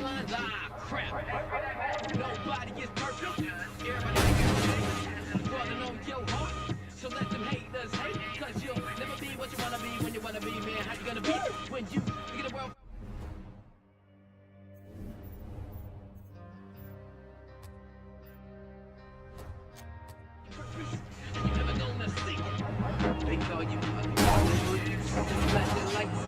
punchlines, crap. Nobody is perfect. Everybody is falling on your heart. So let them haters hate, cause you'll never be what you wanna be when you wanna be, man. How you gonna be when you look at the world? You never gonna see it. They call you flashing lights.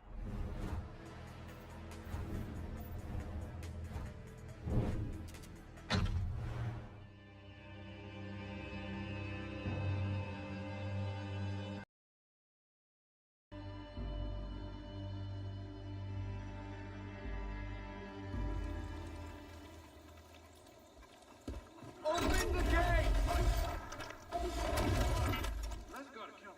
Open the gate! Let's go to kill.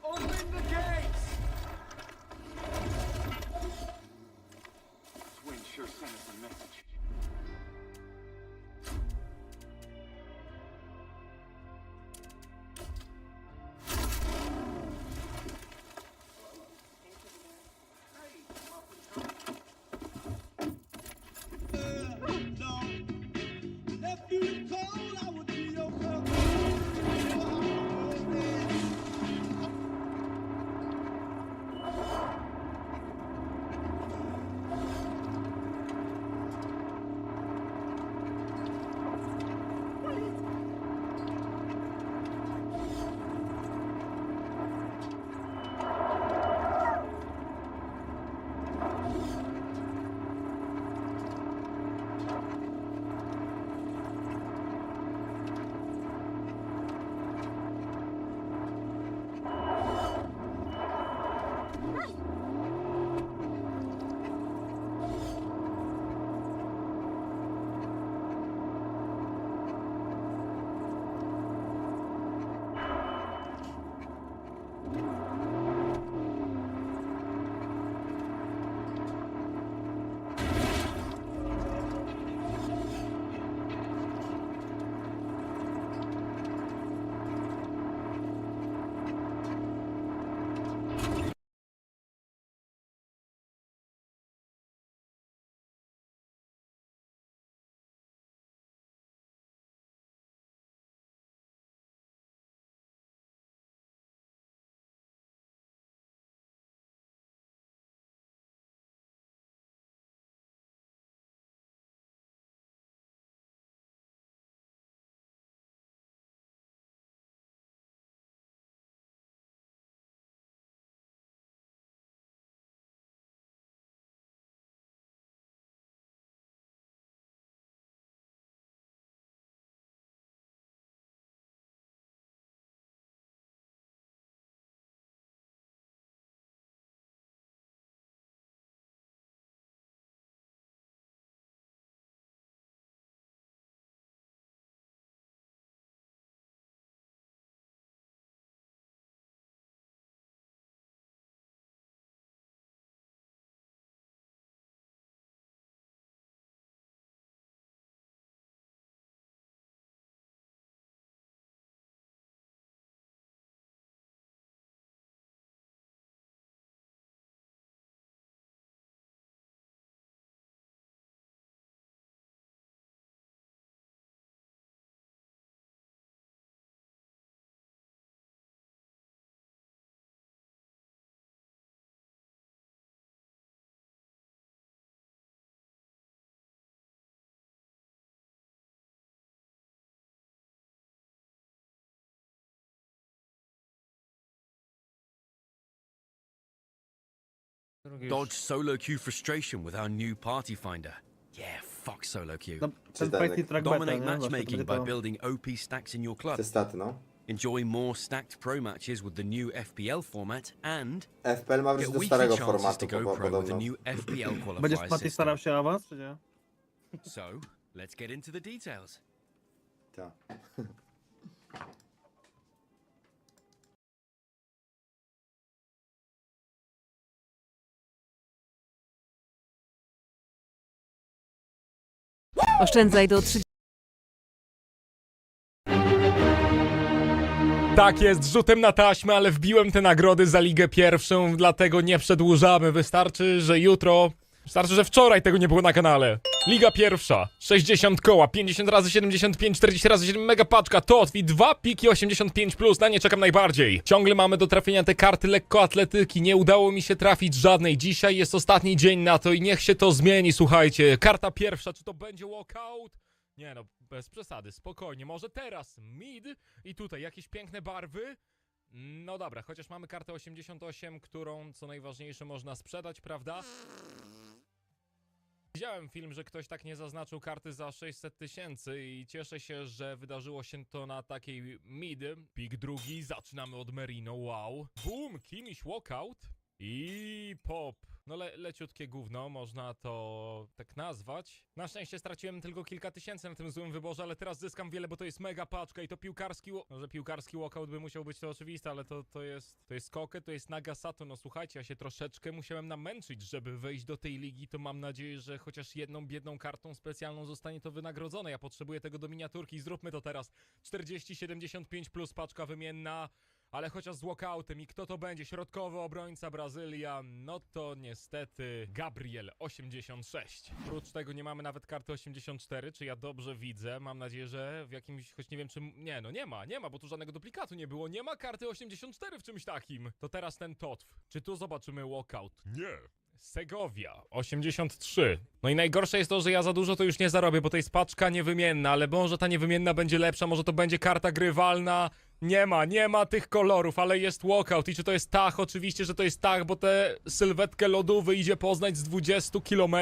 Open the gates! Swing sure sent us a message. Dodge solo queue frustration with our new party finder. Yeah, fuck solo queue. No, ten Czytelnik. fight i track beta, Dominate nie? Właśnie to matchmaking będzie by to. building OP stacks in your club. Te staty, no. Enjoy more stacked pro matches with the new FPL format and FPL ma get wrócić do weekly starego chances formatu to go pro with the podobno. new FPL Będziesz qualifier Mati starał system. się o awans, czy nie? So, let's get into the details. Tak. Oszczędzaj do 30. Tak jest, rzutem na taśmę, ale wbiłem te nagrody za Ligę Pierwszą, dlatego nie przedłużamy. Wystarczy, że wczoraj tego nie było na kanale. Liga Pierwsza, 60 koła, 50 razy 75, 40 razy 7 mega paczka, TOTW i 2 piki 85+, na nie czekam najbardziej. Ciągle mamy do trafienia te karty lekkoatletyki, nie udało mi się trafić żadnej. Dzisiaj jest ostatni dzień na to i niech się to zmieni, słuchajcie. Karta pierwsza, czy to będzie walkout? Nie no, bez przesady, spokojnie, może teraz mid i tutaj jakieś piękne barwy. No dobra, chociaż mamy kartę 88, którą, co najważniejsze, można sprzedać, prawda? Widziałem film, że ktoś tak nie zaznaczył karty za 600 000 i cieszę się, że wydarzyło się to na takiej mid. Pik drugi, zaczynamy od Merino, wow. Boom, kimś walkout i pop. No leciutkie gówno, można to tak nazwać. Na szczęście straciłem tylko kilka tysięcy na tym złym wyborze, ale teraz zyskam wiele, bo to jest mega paczka i to piłkarski... No, że piłkarski walkout by musiał być, to oczywiste, ale to jest Koke, to jest Nagasato. No słuchajcie, ja się troszeczkę musiałem namęczyć, żeby wejść do tej ligi, to mam nadzieję, że chociaż jedną biedną kartą specjalną zostanie to wynagrodzone. Ja potrzebuję tego do miniaturki, zróbmy to teraz. 40-75 plus paczka wymienna. Ale chociaż z walkoutem i kto to będzie? Środkowy obrońca Brazylia, no to niestety Gabriel 86. Oprócz tego nie mamy nawet karty 84, czy ja dobrze widzę? Mam nadzieję, że w jakimś, choć nie wiem czy... Nie, no nie ma, bo tu żadnego duplikatu nie było. Nie ma karty 84 w czymś takim. To teraz ten TOTW. Czy tu zobaczymy walkout? Nie. Segovia 83. No i najgorsze jest to, że ja za dużo to już nie zarobię, bo to jest paczka niewymienna, ale może ta niewymienna będzie lepsza, może to będzie karta grywalna. Nie ma tych kolorów, ale jest walkout. I czy to jest tach? Oczywiście, że to jest tach, bo tę sylwetkę lodówy idzie poznać z 20 km.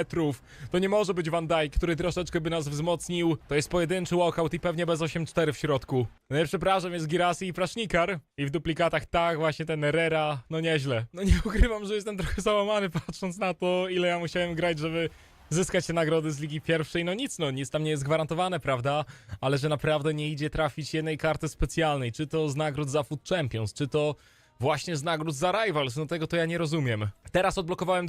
To nie może być Van Dijk, który troszeczkę by nas wzmocnił. To jest pojedynczy walkout i pewnie bez 8-4 w środku. No i przepraszam, jest Girassi i Prasznikar. I w duplikatach tak, właśnie ten Herrera. No nieźle. No nie ukrywam, że jestem trochę załamany patrząc na to, ile ja musiałem grać, żeby zyskać te nagrody z Ligi Pierwszej. No nic tam nie jest gwarantowane, prawda? Ale że naprawdę nie idzie trafić jednej karty specjalnej. Czy to z nagród za Food Champions, czy to właśnie z nagród za Rivals. No tego to ja nie rozumiem. Teraz odblokowałem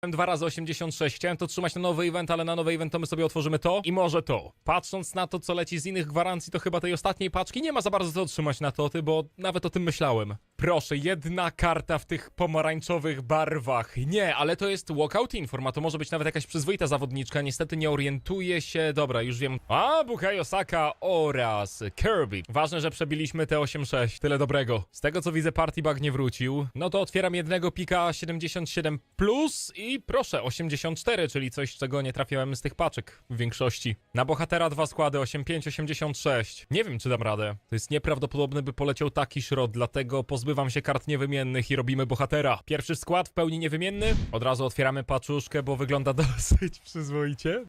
dwa razy 86. Chciałem to trzymać na nowy event, ale na nowy event to my sobie otworzymy to i może to. Patrząc na to, co leci z innych gwarancji, to chyba tej ostatniej paczki nie ma za bardzo co trzymać na toty, bo nawet o tym myślałem. Proszę, jedna karta w tych pomarańczowych barwach. Nie, ale to jest walkout informa, to może być nawet jakaś przyzwoita zawodniczka. Niestety nie orientuję się. Dobra, już wiem. Bukayo Saka oraz Kirby. Ważne, że przebiliśmy te 8-6. Tyle dobrego. Z tego, co widzę, Party Bag nie wrócił. No to otwieram jednego pika 77+, i proszę, 84, czyli coś, czego nie trafiłem z tych paczek w większości. Na bohatera 2 składy, 85, 86. Nie wiem, czy dam radę. To jest nieprawdopodobne, by poleciał taki środ, dlatego pozbywam się kart niewymiennych i robimy bohatera. Pierwszy skład w pełni niewymienny. Od razu otwieramy paczuszkę, bo wygląda dosyć przyzwoicie.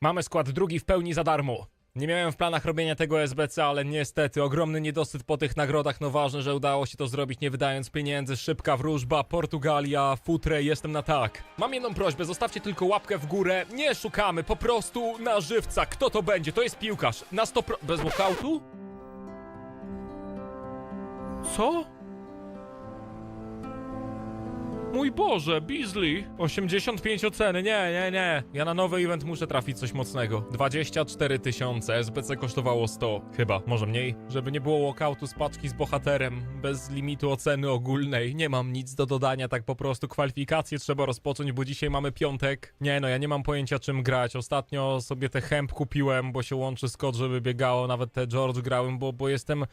Mamy skład drugi w pełni za darmo. Nie miałem w planach robienia tego SBC, ale niestety ogromny niedosyt po tych nagrodach. No ważne, że udało się to zrobić nie wydając pieniędzy. Szybka wróżba, Portugalia, futre, jestem na tak. Mam jedną prośbę, zostawcie tylko łapkę w górę. Nie szukamy, po prostu na żywca. Kto to będzie? To jest piłkarz. Na 100%. Bez walkoutu? Co? Mój Boże, Beasley. 85 oceny, nie. Ja na nowy event muszę trafić coś mocnego. 24 000, SBC kosztowało 100. Chyba, może mniej. Żeby nie było walkoutu z paczki z bohaterem. Bez limitu oceny ogólnej. Nie mam nic do dodania, tak po prostu kwalifikacje trzeba rozpocząć, bo dzisiaj mamy piątek. Nie no, ja nie mam pojęcia czym grać. Ostatnio sobie te hemp kupiłem, bo się łączy z kod, żeby biegało. Nawet te George grałem, bo jestem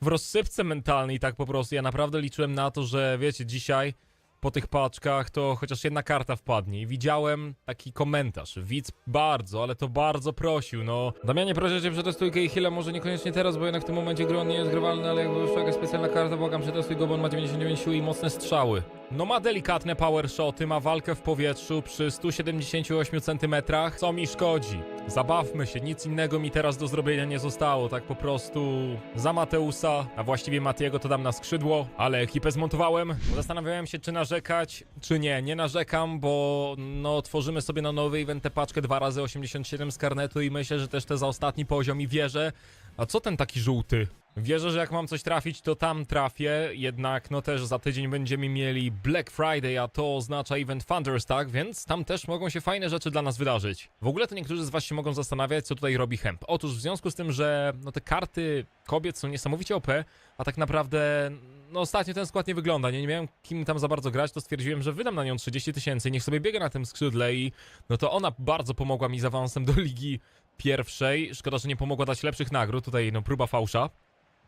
w rozsypce mentalnej, tak po prostu. Ja naprawdę liczyłem na to, że wiecie, dzisiaj po tych paczkach to chociaż jedna karta wpadnie. I widziałem taki komentarz. Widz bardzo, ale to bardzo prosił, no. Damianie, proszę cię, przetestuj Key Hilla, może niekoniecznie teraz, bo jednak w tym momencie gry on nie jest grywalny, ale jakby wyszła jakaś specjalna karta, błagam, przetestuj go, bo on ma 99 sił i mocne strzały. No ma delikatne power shoty, ma walkę w powietrzu przy 178 cm. Co mi szkodzi? Zabawmy się, nic innego mi teraz do zrobienia nie zostało, tak po prostu za Mateusa, a właściwie Matiego to dam na skrzydło, ale ekipę zmontowałem. Zastanawiałem się, czy narzekać, czy nie. Nie narzekam, bo no tworzymy sobie na nowy event tę paczkę 2 razy 87 z karnetu i myślę, że też te za ostatni poziom i wierzę, A co ten taki żółty? Wierzę, że jak mam coś trafić, to tam trafię, jednak no też za tydzień będziemy mieli Black Friday, a to oznacza event Thunderstack, więc tam też mogą się fajne rzeczy dla nas wydarzyć. W ogóle to niektórzy z was się mogą zastanawiać, co tutaj robi Hemp. Otóż w związku z tym, że no te karty kobiet są niesamowicie OP, a tak naprawdę no ostatnio ten skład nie wygląda, nie miałem kim tam za bardzo grać, to stwierdziłem, że wydam na nią 30 000, niech sobie biega na tym skrzydle i no to ona bardzo pomogła mi z awansem do ligi pierwszej. Szkoda, że nie pomogła dać lepszych nagród, tutaj no próba fałsza,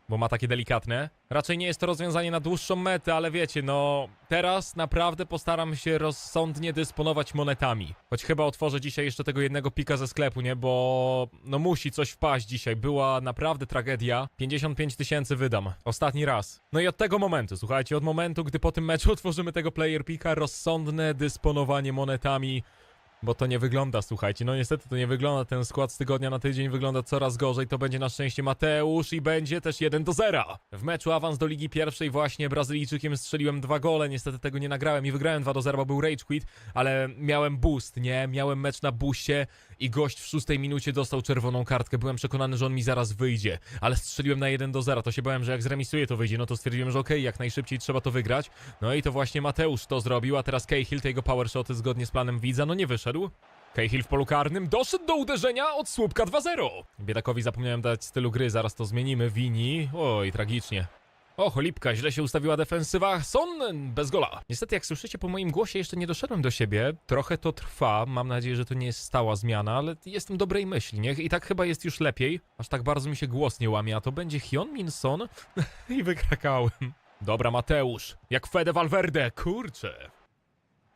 bo ma takie delikatne. Raczej nie jest to rozwiązanie na dłuższą metę, ale wiecie, no teraz naprawdę postaram się rozsądnie dysponować monetami. Choć chyba otworzę dzisiaj jeszcze tego jednego pika ze sklepu, nie? Bo no musi coś wpaść dzisiaj. Była naprawdę tragedia. 55 000 wydam. Ostatni raz. No i od tego momentu, słuchajcie, od momentu, gdy po tym meczu otworzymy tego player pika, rozsądne dysponowanie monetami. Bo to nie wygląda, słuchajcie, no niestety to nie wygląda, ten skład z tygodnia na tydzień wygląda coraz gorzej, to będzie na szczęście Mateusz i będzie też 1-0. W meczu awans do Ligi Pierwszej właśnie Brazylijczykiem strzeliłem 2 gole, niestety tego nie nagrałem i wygrałem 2-0, bo był rage quit, ale miałem boost, nie? Miałem mecz na boostie i gość w 6 minucie dostał czerwoną kartkę, byłem przekonany, że on mi zaraz wyjdzie, ale strzeliłem na 1-0, to się bałem, że jak zremisuję to wyjdzie, no to stwierdziłem, że okej, jak najszybciej trzeba to wygrać, no i to właśnie Mateusz to zrobił, a teraz Cahill, tego power shoty zgodnie z planem widza, no nie wyszedł. Cahill w polu karnym doszedł do uderzenia od słupka 2-0. Biedakowi zapomniałem dać stylu gry, zaraz to zmienimy. Wini. Oj, tragicznie. O, cholipka, źle się ustawiła defensywa. Son bez gola. Niestety, jak słyszycie po moim głosie, jeszcze nie doszedłem do siebie. Trochę to trwa. Mam nadzieję, że to nie jest stała zmiana, ale jestem dobrej myśli, nie? I tak chyba jest już lepiej. Aż tak bardzo mi się głos nie łamie, a to będzie Hyun-Min Son. I wykrakałem. Dobra, Mateusz. Jak Fede Valverde. Kurczę.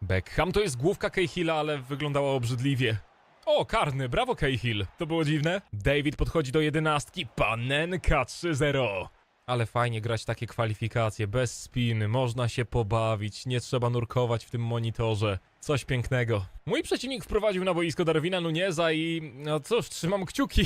Beckham to jest główka Cahilla, ale wyglądała obrzydliwie. O, karny, brawo Cahill. To było dziwne. David podchodzi do 11. Panenka 3-0. Ale fajnie grać takie kwalifikacje, bez spiny, można się pobawić, nie trzeba nurkować w tym monitorze. Coś pięknego. Mój przeciwnik wprowadził na boisko Darwina Nuneza i no cóż, trzymam kciuki,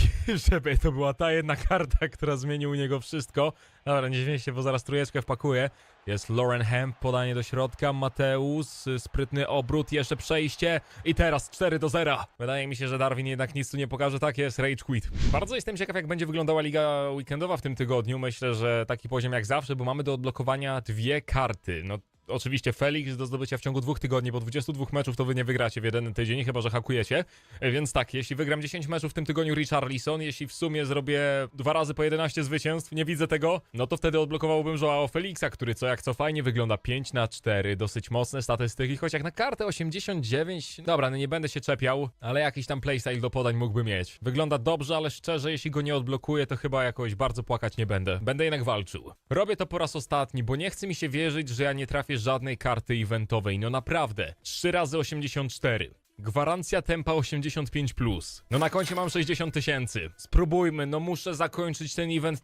żeby to była ta jedna karta, która zmieni u niego wszystko. Dobra, nie dziwię się, bo zaraz trójeczkę wpakuję. Jest Lauren Hemp, podanie do środka, Mateusz, sprytny obrót, jeszcze przejście i teraz 4-0. Wydaje mi się, że Darwin jednak nic tu nie pokaże, tak jest, rage quit. Bardzo jestem ciekaw, jak będzie wyglądała liga weekendowa w tym tygodniu. Myślę, że taki poziom jak zawsze, bo mamy do odblokowania 2 karty. No oczywiście Felix do zdobycia w ciągu 2 tygodni, bo 22 meczów to wy nie wygracie w jeden tydzień, chyba że hakujecie. Więc tak, jeśli wygram 10 meczów w tym tygodniu Richarlison, jeśli w sumie zrobię 2 razy po 11 zwycięstw, nie widzę tego, no to wtedy odblokowałbym Joao Felixa, który co jak co fajnie wygląda 5/4, dosyć mocne statystyki, choć jak na kartę 89, dobra, no nie będę się czepiał, ale jakiś tam playstyle do podań mógłby mieć. Wygląda dobrze, ale szczerze, jeśli go nie odblokuję, to chyba jakoś bardzo płakać nie będę. Będę jednak walczył. Robię to po raz ostatni, bo nie chce mi się wierzyć, że ja nie trafię żadnej karty eventowej, no naprawdę. 3 razy 84. Gwarancja tempa 85+. No na koncie mam 60 000. Spróbujmy, no muszę zakończyć ten event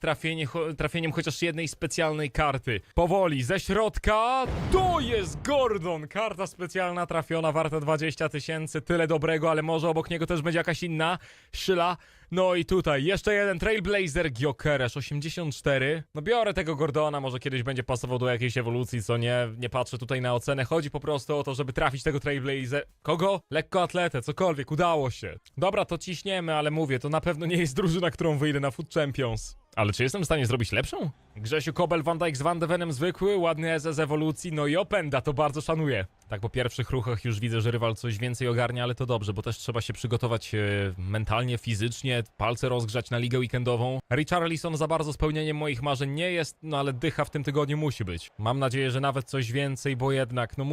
trafieniem chociaż jednej specjalnej karty. Powoli, ze środka. To jest Gordon! Karta specjalna trafiona, warta 20 000. Tyle dobrego, ale może obok niego też będzie jakaś inna. Szyla. No i tutaj jeszcze jeden Trailblazer Gyökeres 84. No biorę tego Gordona, może kiedyś będzie pasował do jakiejś ewolucji, co nie? Nie patrzę tutaj na ocenę, chodzi po prostu o to, żeby trafić tego Trailblazer. Kogo? Lekkoatletę, cokolwiek, udało się. Dobra, to ciśniemy, ale mówię, to na pewno nie jest drużyna, którą wyjdę na Food Champions. Ale czy jestem w stanie zrobić lepszą? Grzesiu Kobel, Van Dijk z Van de Venem zwykły, ładny SS ewolucji, no i opęda, to bardzo szanuję. Tak po pierwszych ruchach już widzę, że rywal coś więcej ogarnia, ale to dobrze, bo też trzeba się przygotować mentalnie, fizycznie, palce rozgrzać na ligę weekendową. Richarlison za bardzo spełnieniem moich marzeń nie jest, no ale dycha w tym tygodniu musi być. Mam nadzieję, że nawet coś więcej, bo jednak, no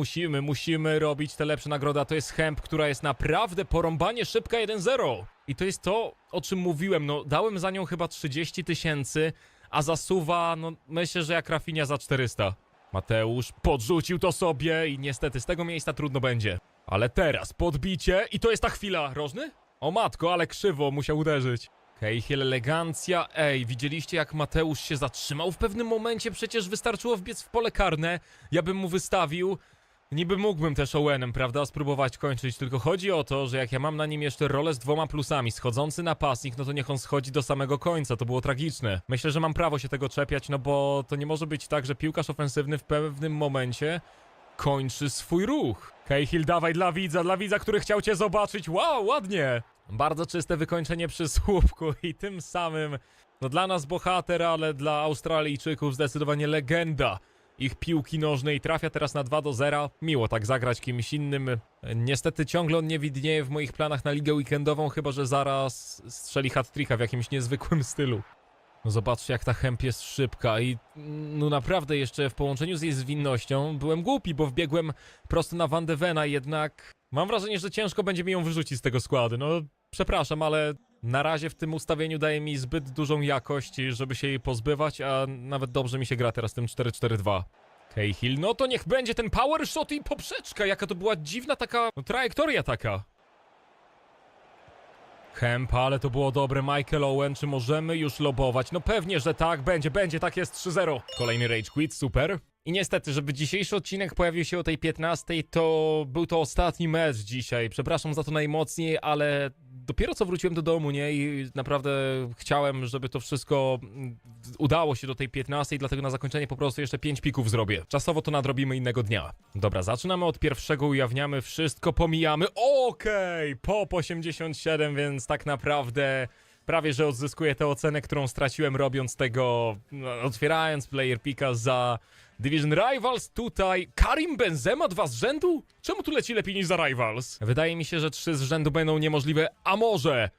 musimy robić te lepsze nagrody, a to jest Hemp, która jest naprawdę porąbanie szybka 1-0. I to jest to, o czym mówiłem, no dałem za nią chyba 30 000, a zasuwa, no myślę, że jak Rafinha za 400. Mateusz podrzucił to sobie i niestety z tego miejsca trudno będzie. Ale teraz podbicie i to jest ta chwila. Rożny? O matko, ale krzywo musiał uderzyć. Cahill, elegancja. Ej, widzieliście jak Mateusz się zatrzymał w pewnym momencie? Przecież wystarczyło wbiec w pole karne. Ja bym mu wystawił. Niby mógłbym też Owenem, prawda, spróbować kończyć, tylko chodzi o to, że jak ja mam na nim jeszcze rolę z 2 plusami, schodzący napastnik, no to niech on schodzi do samego końca, to było tragiczne. Myślę, że mam prawo się tego czepiać, no bo to nie może być tak, że piłkarz ofensywny w pewnym momencie kończy swój ruch. Cahill, dawaj dla widza, który chciał cię zobaczyć, wow, ładnie! Bardzo czyste wykończenie przy słupku i tym samym No dla nas bohater, ale dla Australijczyków zdecydowanie legenda ich piłki nożnej. Trafia teraz na 2-0. Miło tak zagrać kimś innym. Niestety ciągle on nie widnieje w moich planach na ligę weekendową, chyba że zaraz strzeli hat-tricka w jakimś niezwykłym stylu. No zobaczcie, jak ta Hemp jest szybka i no naprawdę jeszcze w połączeniu z jej zwinnością byłem głupi, bo wbiegłem prosto na Van de Vena, jednak mam wrażenie, że ciężko będzie mi ją wyrzucić z tego składu. No przepraszam, ale na razie w tym ustawieniu daje mi zbyt dużą jakość, żeby się jej pozbywać, a nawet dobrze mi się gra teraz tym 4-4-2. Cahill, no to niech będzie ten power shot i poprzeczka, jaka to była dziwna taka, no trajektoria taka. Hemp, ale to było dobre. Michael Owen, czy możemy już lobować? No pewnie, że tak, będzie, tak jest 3-0. Kolejny rage quit, super. I niestety, żeby dzisiejszy odcinek pojawił się o tej 15, to był to ostatni mecz dzisiaj. Przepraszam za to najmocniej, ale dopiero co wróciłem do domu, nie? I naprawdę chciałem, żeby to wszystko udało się do tej 15, dlatego na zakończenie po prostu jeszcze 5 pików zrobię. Czasowo to nadrobimy innego dnia. Dobra, zaczynamy od pierwszego, ujawniamy wszystko, pomijamy. Okej, POP 87, więc tak naprawdę prawie że odzyskuję tę ocenę, którą straciłem robiąc tego, otwierając player picka za Division Rivals. Tutaj Karim Benzema 2 z rzędu? Czemu tu leci lepiej niż za Rivals? Wydaje mi się, że 3 z rzędu będą niemożliwe, a może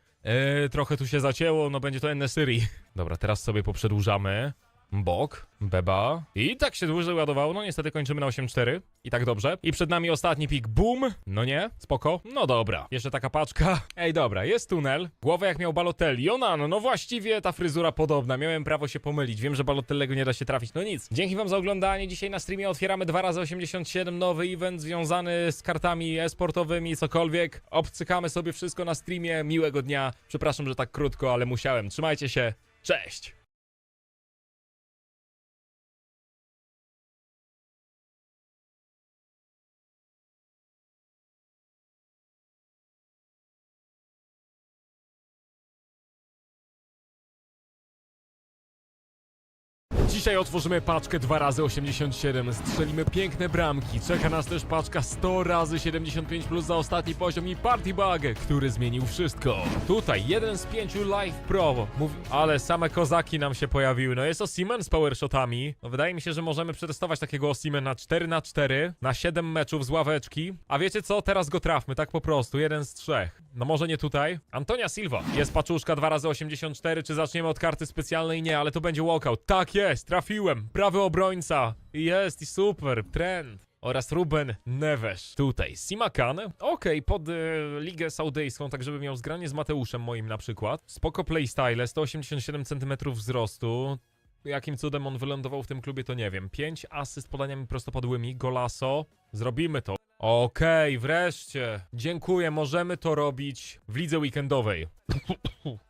trochę tu się zacięło, no będzie to Enesyri. Dobra, teraz sobie poprzedłużamy. Bok, Beba. I tak się dłużej ładowało, no niestety kończymy na 8-4. I tak dobrze. I przed nami ostatni pik, boom. No nie, spoko. No dobra, jeszcze taka paczka. Ej, dobra, jest tunel. Głowę jak miał Balotelli. Onano, no właściwie ta fryzura podobna. Miałem prawo się pomylić. Wiem, że Balotellego nie da się trafić. No nic. Dzięki wam za oglądanie. Dzisiaj na streamie otwieramy 2x87, nowy event związany z kartami e-sportowymi, cokolwiek. Obcykamy sobie wszystko na streamie. Miłego dnia. Przepraszam, że tak krótko, ale musiałem. Trzymajcie się. Cześć! Dzisiaj otworzymy paczkę 2x87, strzelimy piękne bramki, czeka nas też paczka 100x75 za ostatni poziom i Party Bug, który zmienił wszystko. Tutaj 1 z 5 Live Pro, ale same kozaki nam się pojawiły, no jest Osimhen z powershotami. No wydaje mi się, że możemy przetestować takiego Osimhen na 4x4, na 7 meczów z ławeczki. A wiecie co, teraz go trafmy, tak po prostu, 1 z 3. No może nie tutaj. Antonia Silva, jest paczuszka 2x84, czy zaczniemy od karty specjalnej? Nie, ale to będzie walkout. Tak jest! Trafiłem! Prawy obrońca! Jest i super! Trend! Oraz Ruben Neves. Tutaj Simakan. Okej, pod ligę saudyjską, tak żeby miał zgranie z Mateuszem moim na przykład. Spoko playstyle, 187 cm wzrostu. Jakim cudem on wylądował w tym klubie, to nie wiem. 5 asyst podaniami prostopadłymi. Golasso. Zrobimy to. Okej, wreszcie. Dziękuję, możemy to robić w lidze weekendowej.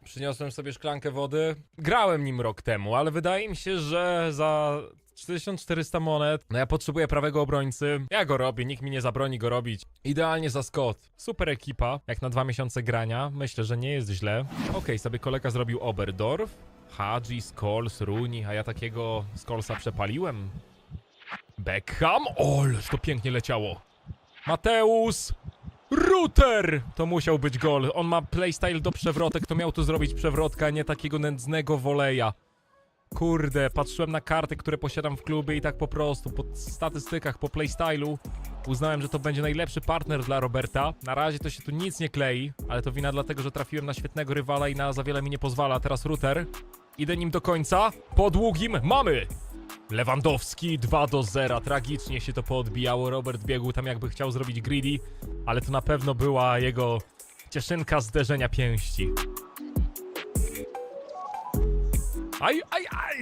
Przyniosłem sobie szklankę wody. Grałem nim rok temu, ale wydaje mi się, że za 4400 monet, no ja potrzebuję prawego obrońcy. Ja go robię, nikt mi nie zabroni go robić. Idealnie za Scott. Super ekipa, jak na 2 miesiące grania. Myślę, że nie jest źle. Okej, sobie kolega zrobił Oberdorf. Hadji, Scholes, Rooney, a ja takiego Scholesa przepaliłem. Beckham? Oleż to pięknie leciało. Mateusz! Ruter! To musiał być gol. On ma playstyle do przewrotek, to miał tu zrobić przewrotka, a nie takiego nędznego woleja. Kurde, patrzyłem na karty, które posiadam w klubie i tak po prostu, po statystykach, po playstylu uznałem, że to będzie najlepszy partner dla Roberta. Na razie to się tu nic nie klei, ale to wina dlatego, że trafiłem na świetnego rywala i na za wiele mi nie pozwala. Teraz Ruter. Idę nim do końca. Po długim mamy! Lewandowski 2-0, tragicznie się to poodbijało. Robert biegł tam jakby chciał zrobić greedy, ale to na pewno była jego cieszynka zderzenia pięści. Aj,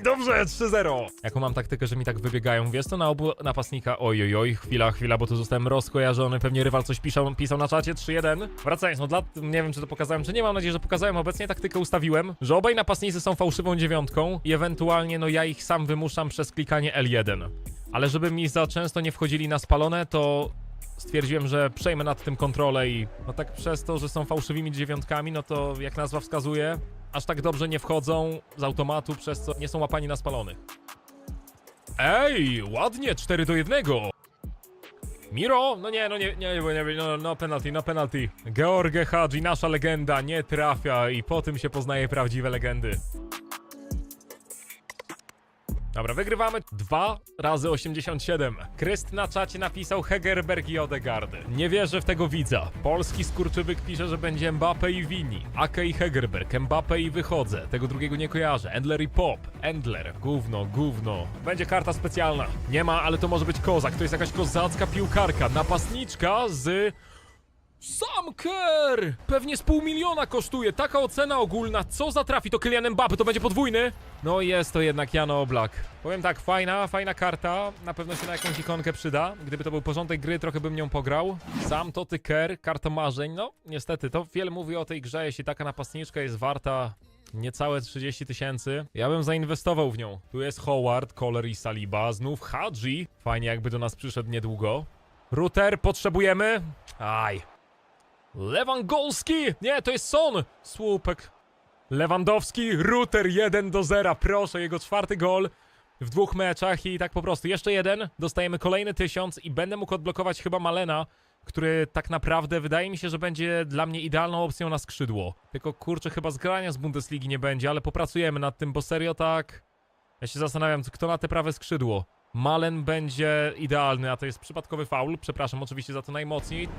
dobrze, 3-0. Jaką mam taktykę, że mi tak wybiegają? Wiesz to na obu napastnika? Oj, chwila, bo tu zostałem rozkojarzony. Pewnie rywal coś pisał na czacie. 3-1. Wracając, no nie wiem, czy to pokazałem, czy nie. Mam nadzieję, że pokazałem. Obecnie taktykę ustawiłem, że obaj napastnicy są fałszywą dziewiątką i ewentualnie, no ja ich sam wymuszam przez klikanie L1. Ale żeby mi za często nie wchodzili na spalone, to stwierdziłem, że przejmę nad tym kontrolę i no tak przez to, że są fałszywymi dziewiątkami, no to jak nazwa wskazuje, aż tak dobrze nie wchodzą z automatu, przez co nie są łapani na spalonych. Ej, ładnie, 4-1. Miro? No penalty. George Hadji, nasza legenda, nie trafia i po tym się poznaje prawdziwe legendy. Dobra, wygrywamy 2 razy 87. Kryst na czacie napisał Hegerberg i Odegaard. Nie wierzę w tego widza. Polski skurczybyk pisze, że będzie Mbappe i Vini. Ake i Hegerberg, Mbappe i wychodzę. Tego drugiego nie kojarzę. Endler i Pop. Endler. Gówno, gówno. Będzie karta specjalna. Nie ma, ale to może być kozak. To jest jakaś kozacka piłkarka. Napastniczka z... Sam Kerr! Pewnie z $500 kosztuje. Taka ocena ogólna. Co za trafi? To Kylian Mbappe. To będzie podwójny? No jest to jednak Jan Oblak. Powiem tak, fajna karta. Na pewno się na jakąś ikonkę przyda. Gdyby to był porządek gry, trochę bym nią pograł. Sam Toty Kerr, karta marzeń. No, niestety, to wiele mówi o tej grze. Jeśli taka napastniczka jest warta niecałe 30 000, ja bym zainwestował w nią. Tu jest Howard, Kohler i Saliba. Znów Hadji. Fajnie, jakby do nas przyszedł niedługo. Router, potrzebujemy. Aj. Lewandowski! Nie, to jest Son! Słupek. Lewandowski, Router 1-0. Proszę, jego 4. gol w 2 meczach i tak po prostu. Jeszcze jeden, dostajemy kolejny 1000 i będę mógł odblokować chyba Malena, który tak naprawdę wydaje mi się, że będzie dla mnie idealną opcją na skrzydło. Tylko kurczę, chyba zgrania z Bundesligi nie będzie, ale popracujemy nad tym, bo serio tak... Ja się zastanawiam, kto na te prawe skrzydło. Malen będzie idealny, a to jest przypadkowy faul. Przepraszam oczywiście za to najmocniej.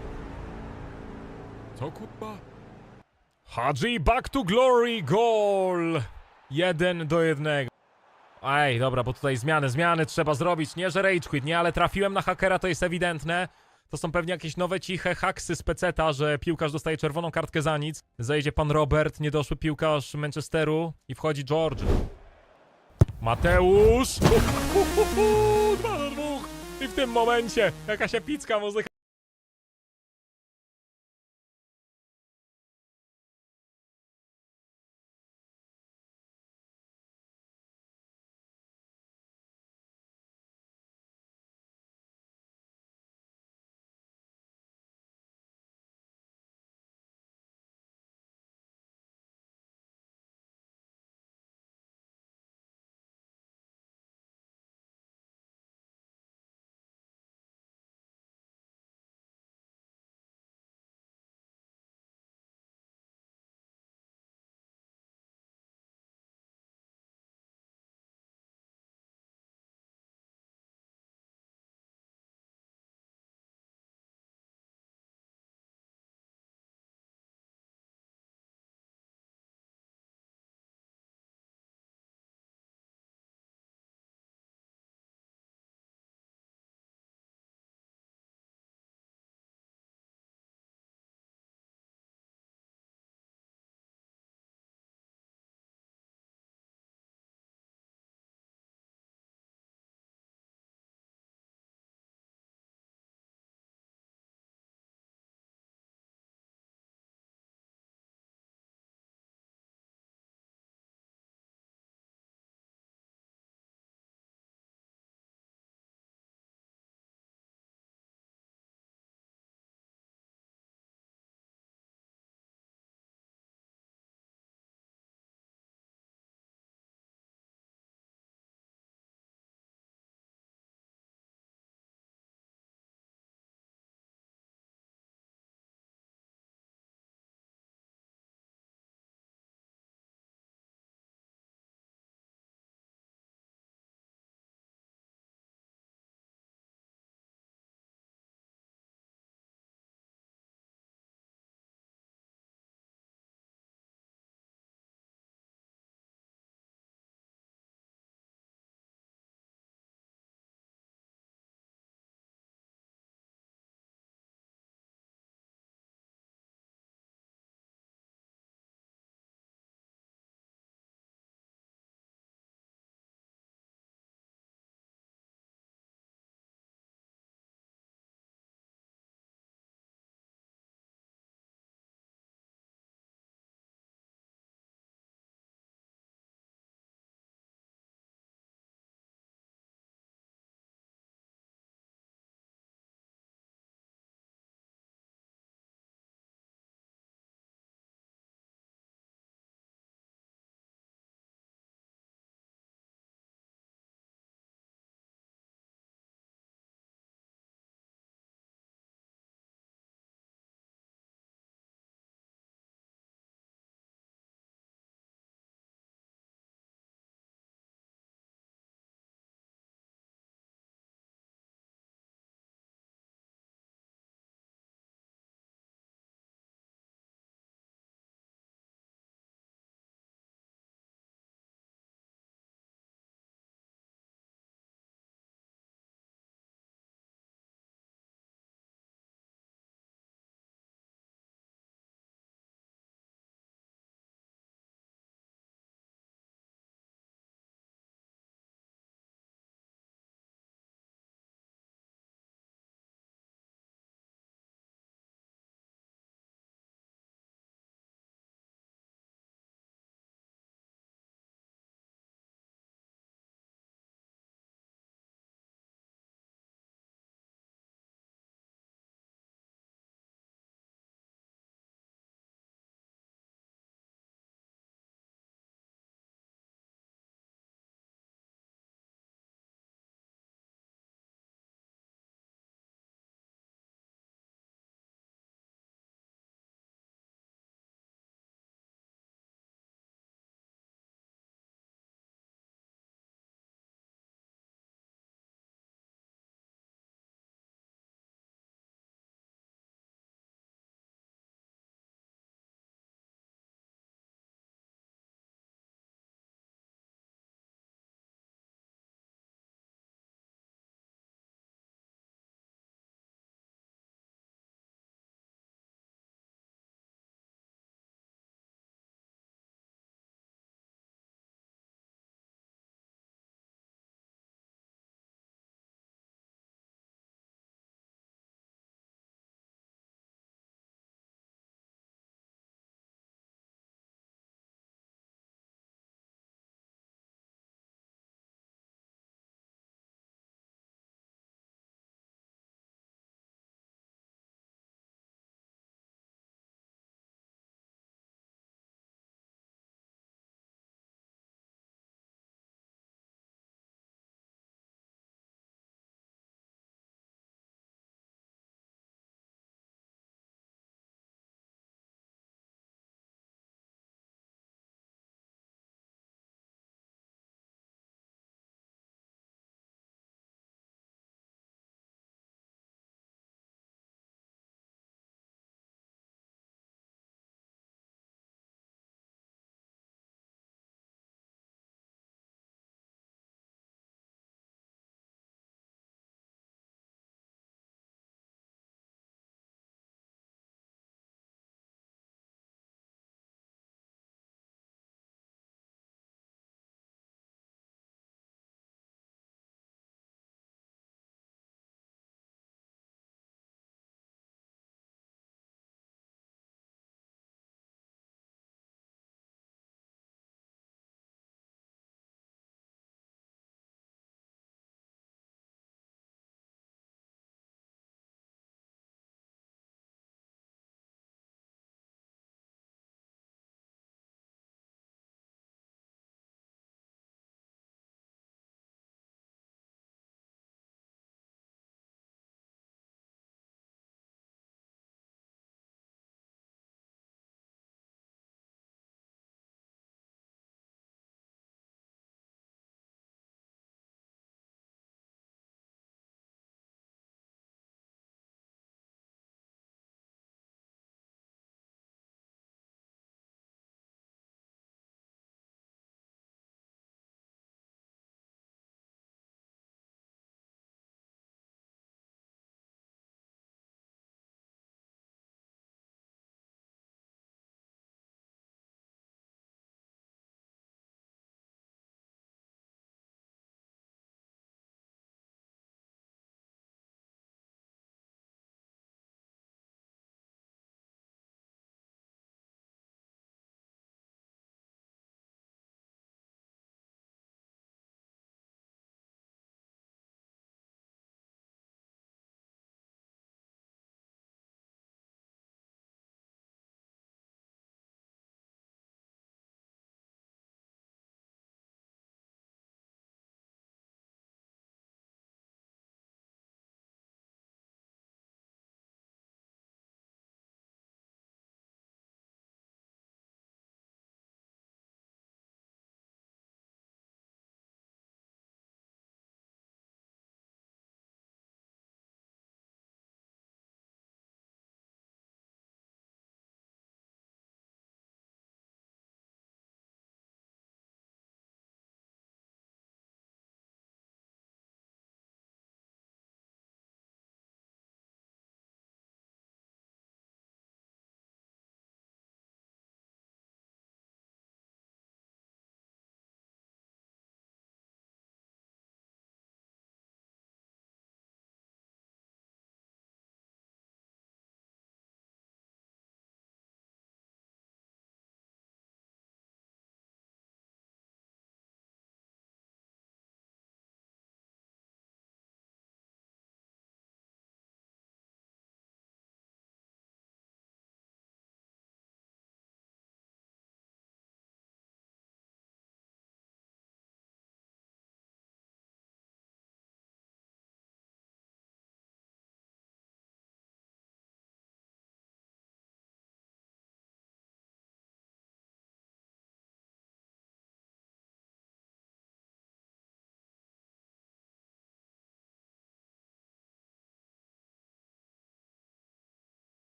Co kurwa? Hadji, back to glory, goal! 1-1. Ej, dobra, bo tutaj zmiany trzeba zrobić. Nie, że rage quit, nie, ale trafiłem na hakera, to jest ewidentne. To są pewnie jakieś nowe ciche haksy z peceta, że piłkarz dostaje czerwoną kartkę za nic. Zejdzie pan Robert, niedoszły piłkarz Manchesteru i wchodzi George. Mateusz! 2-2. I w tym momencie jakaś epicka muzyka.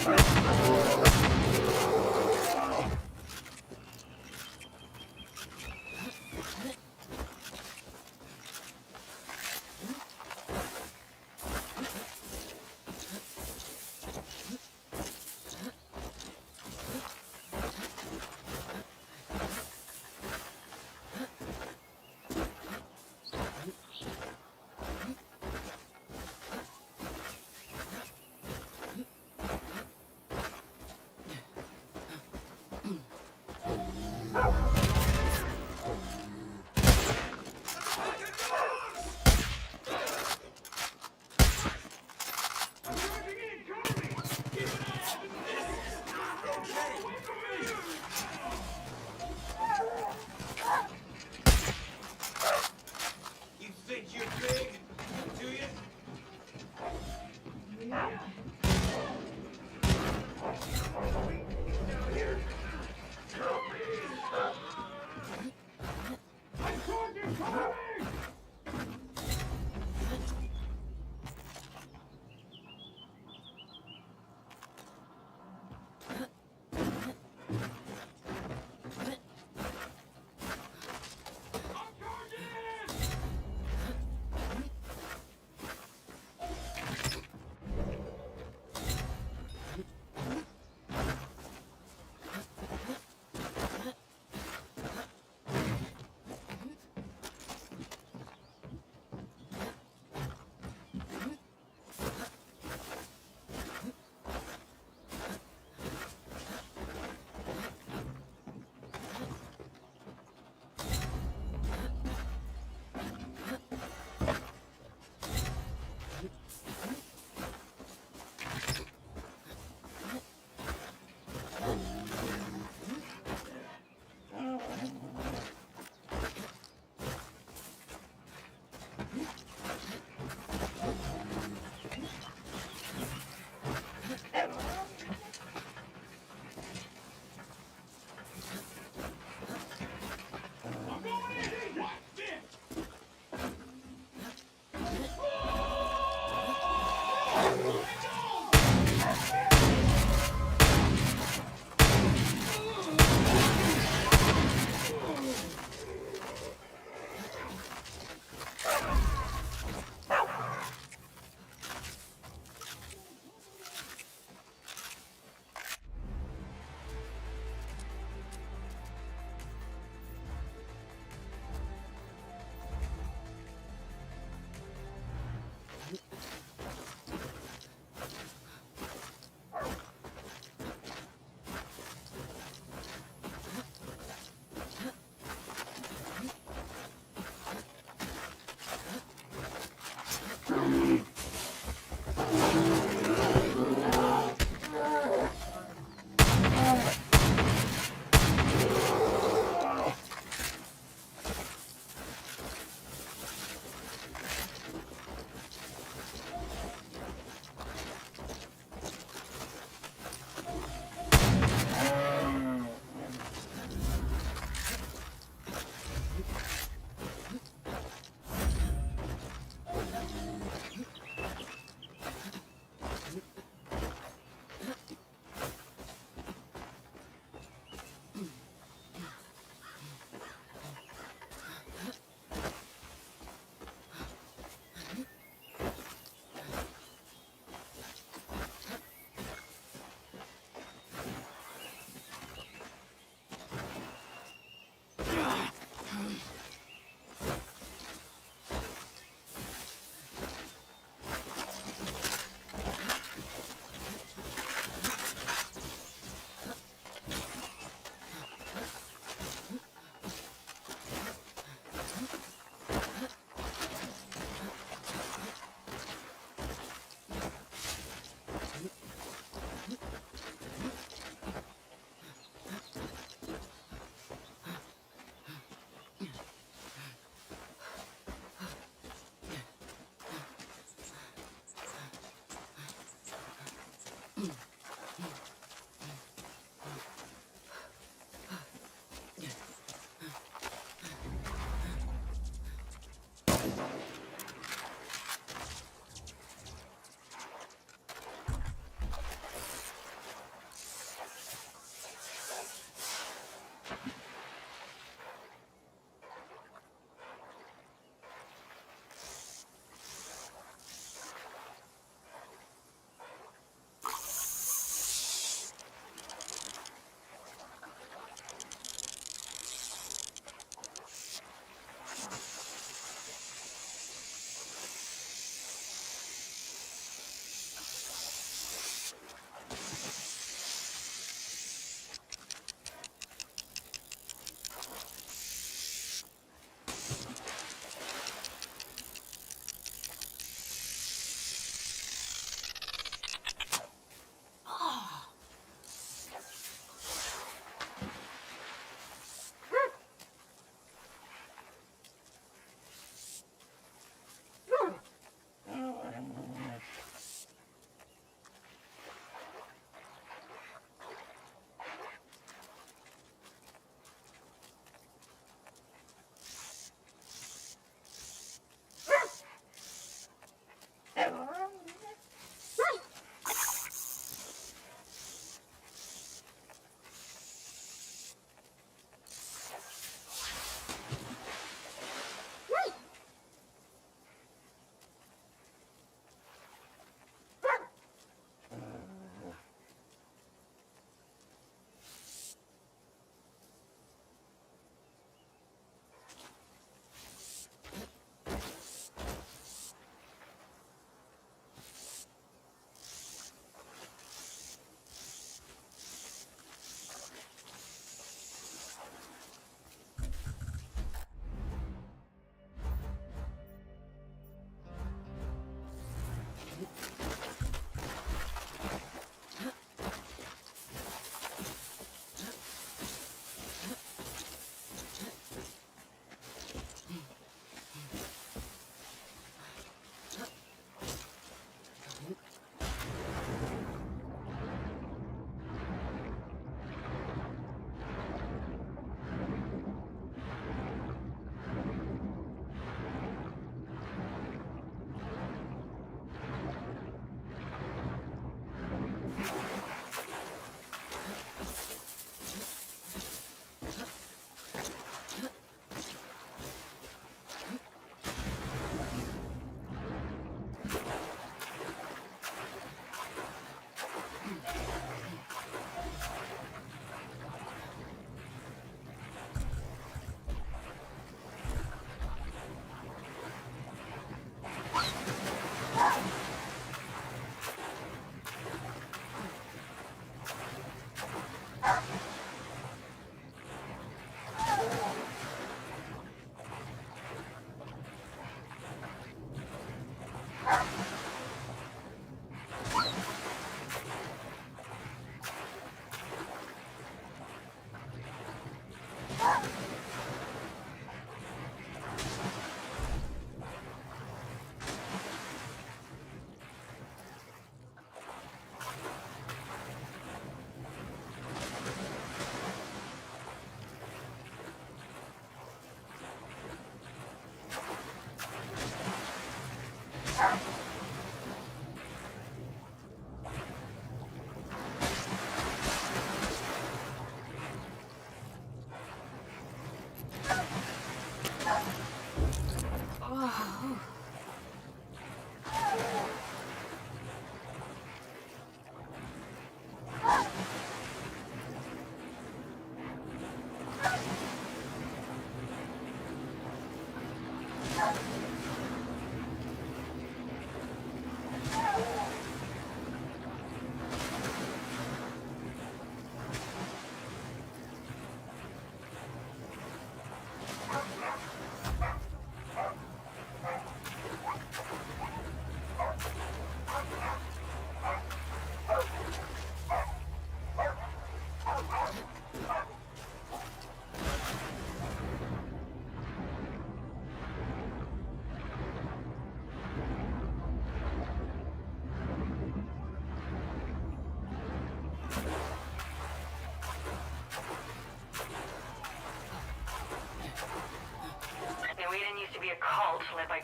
You think you're big, do you?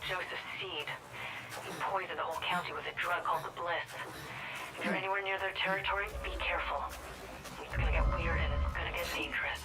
Joseph Seed. He poisoned the whole county with a drug called the Bliss. If you're anywhere near their territory, be careful. It's gonna get weird and it's gonna get dangerous.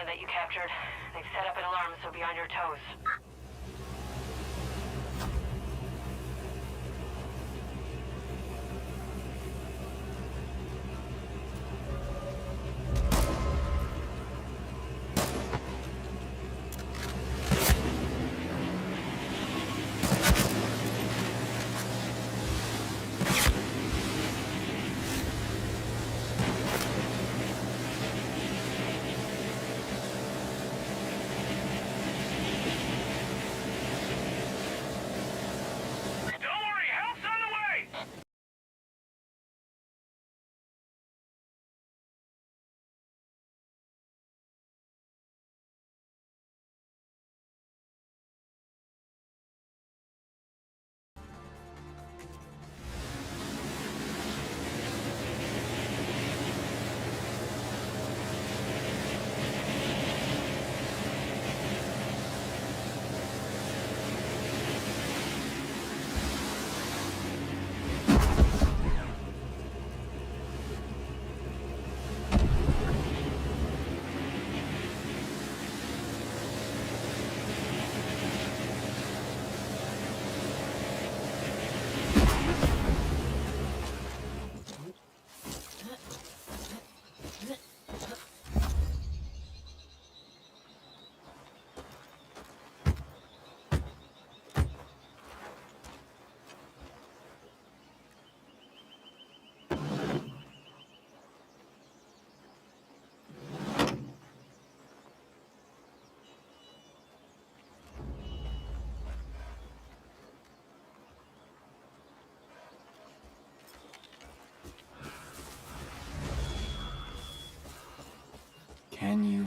That you captured. They've set up an alarm, so be on your toes.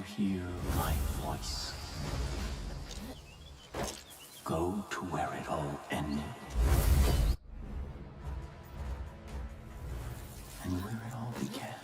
hear my voice? Go to where it all ended. And where it all began.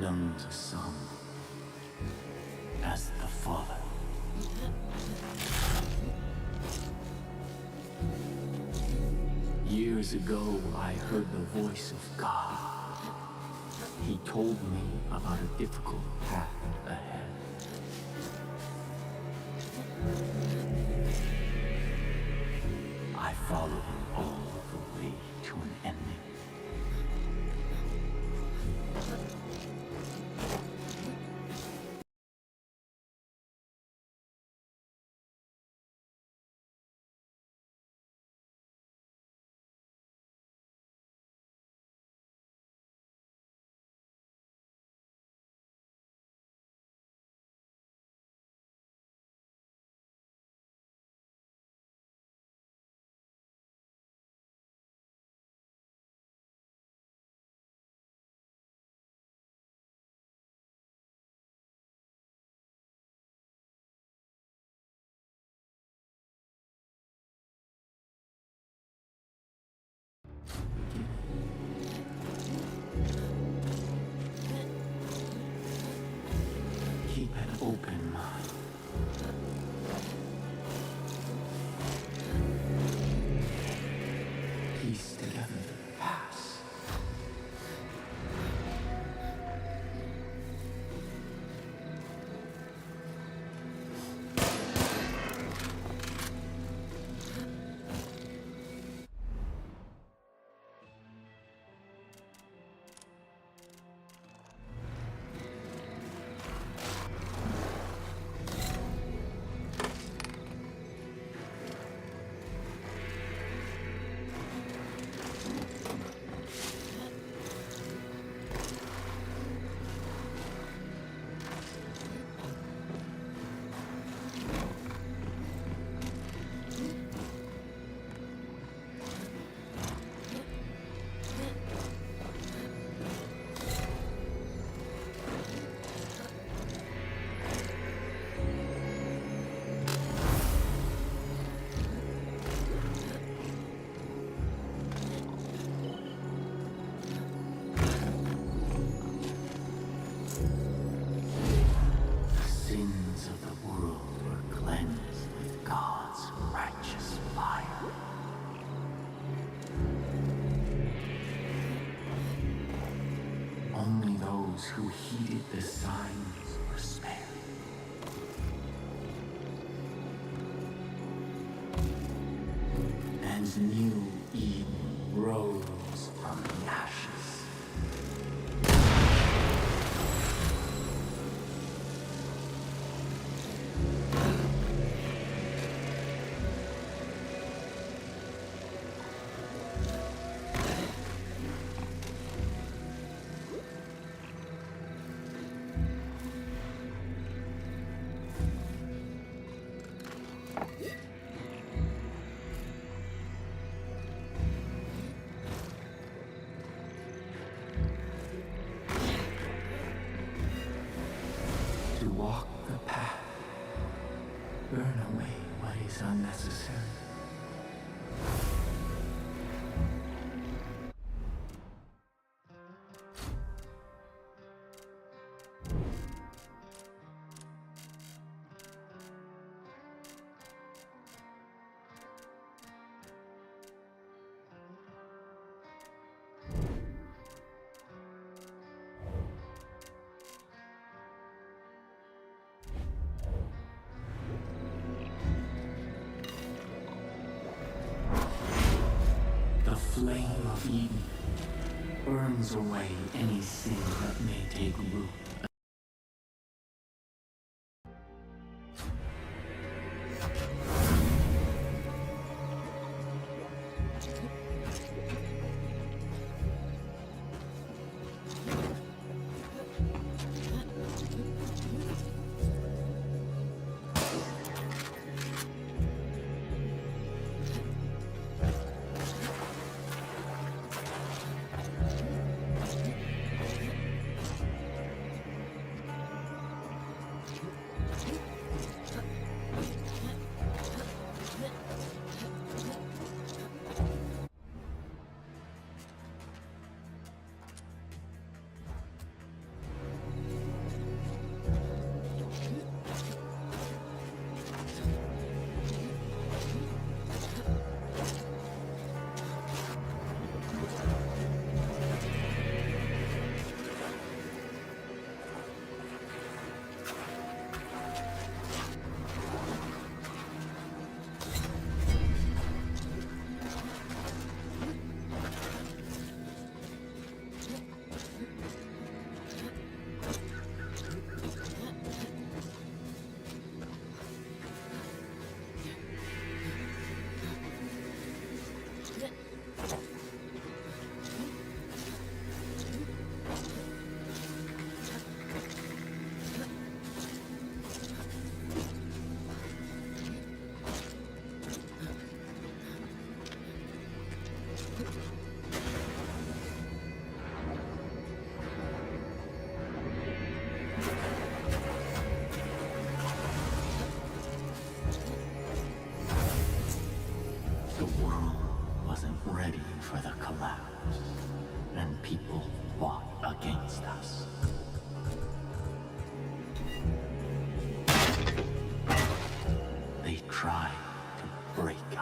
known to some as the Father. Years ago, I heard the voice of God. He told me about a difficult path ahead. I followed it all the way to an ending. Keep an open mind. Piece together the past. Sins of the world were cleansed with God's righteous fire. Only those who heeded the signs were spared. And new Eden rose from the ashes. To walk the path, burn away what is unnecessary. The flame of Eden burns away any sin that may take root.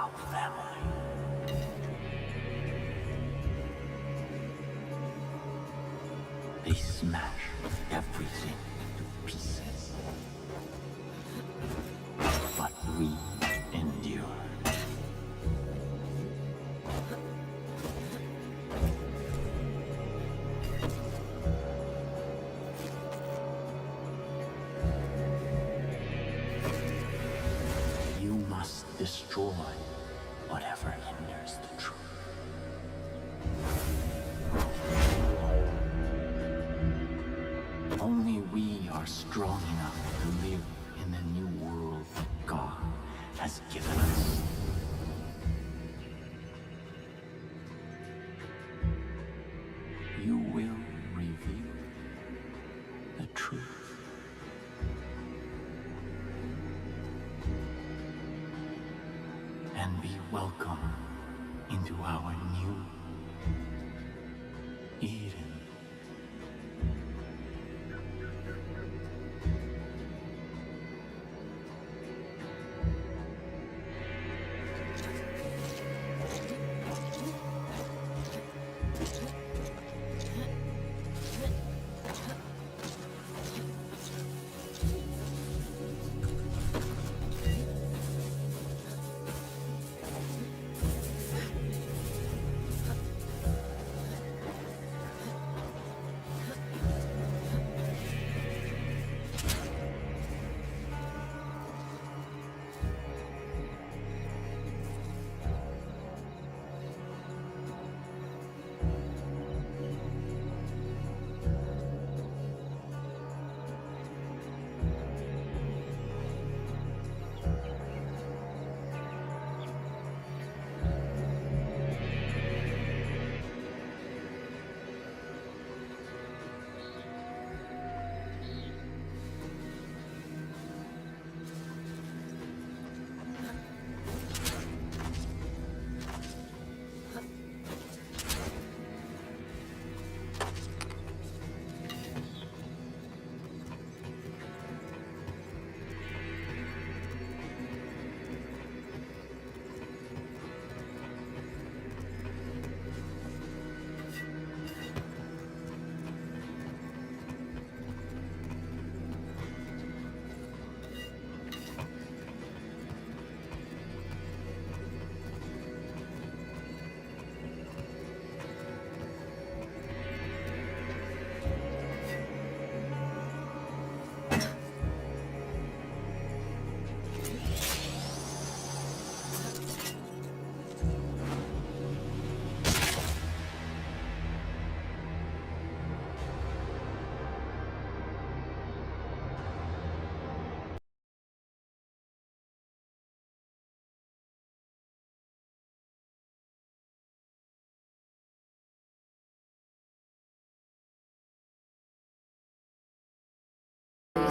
our family. They smash everything to pieces. But we endure. You must destroy whatever hinders the truth. Only we are strong enough to live in the new world that God has given us. You will reveal the truth. And be welcome into our new Eden.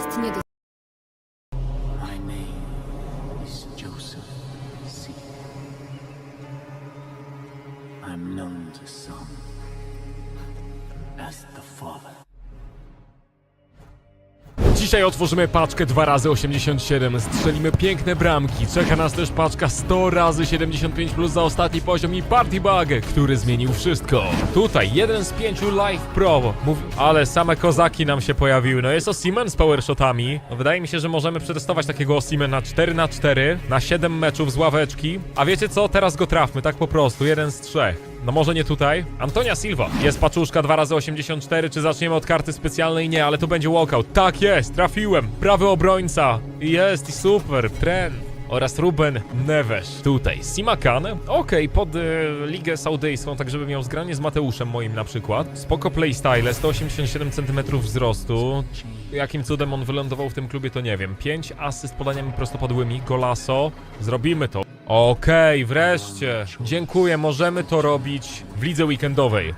Jest nie do... My name is Joseph C. I'm known to some as the Father. Dzisiaj otworzymy paczkę 2x87, strzelimy piękne bramki, czeka nas też paczka 100x75 za ostatni poziom i Party Bug, który zmienił wszystko. Tutaj jeden z 5 Live Pro, ale same kozaki nam się pojawiły, no jest Osimhen z powershotami. No wydaje mi się, że możemy przetestować takiego Osimhena 4x4 na 7 meczów z ławeczki, a wiecie co, teraz go trafmy, tak po prostu, jeden z 3. No może nie tutaj. Antonia Silva. Jest paczuszka 2x84, czy zaczniemy od karty specjalnej? Nie, ale to będzie walkout. Tak jest, trafiłem. Prawy obrońca. Jest i super. Tren. Oraz Ruben Neves. Tutaj Simakan. Okej, pod ligę saudyjską, tak żeby miał zgranie z Mateuszem moim na przykład. Spoko playstyle, 187 cm wzrostu. Jakim cudem on wylądował w tym klubie, to nie wiem. 5 asyst podaniami prostopadłymi. Golasso. Zrobimy to. Okej, wreszcie. Dziękuję, możemy to robić w lidze weekendowej.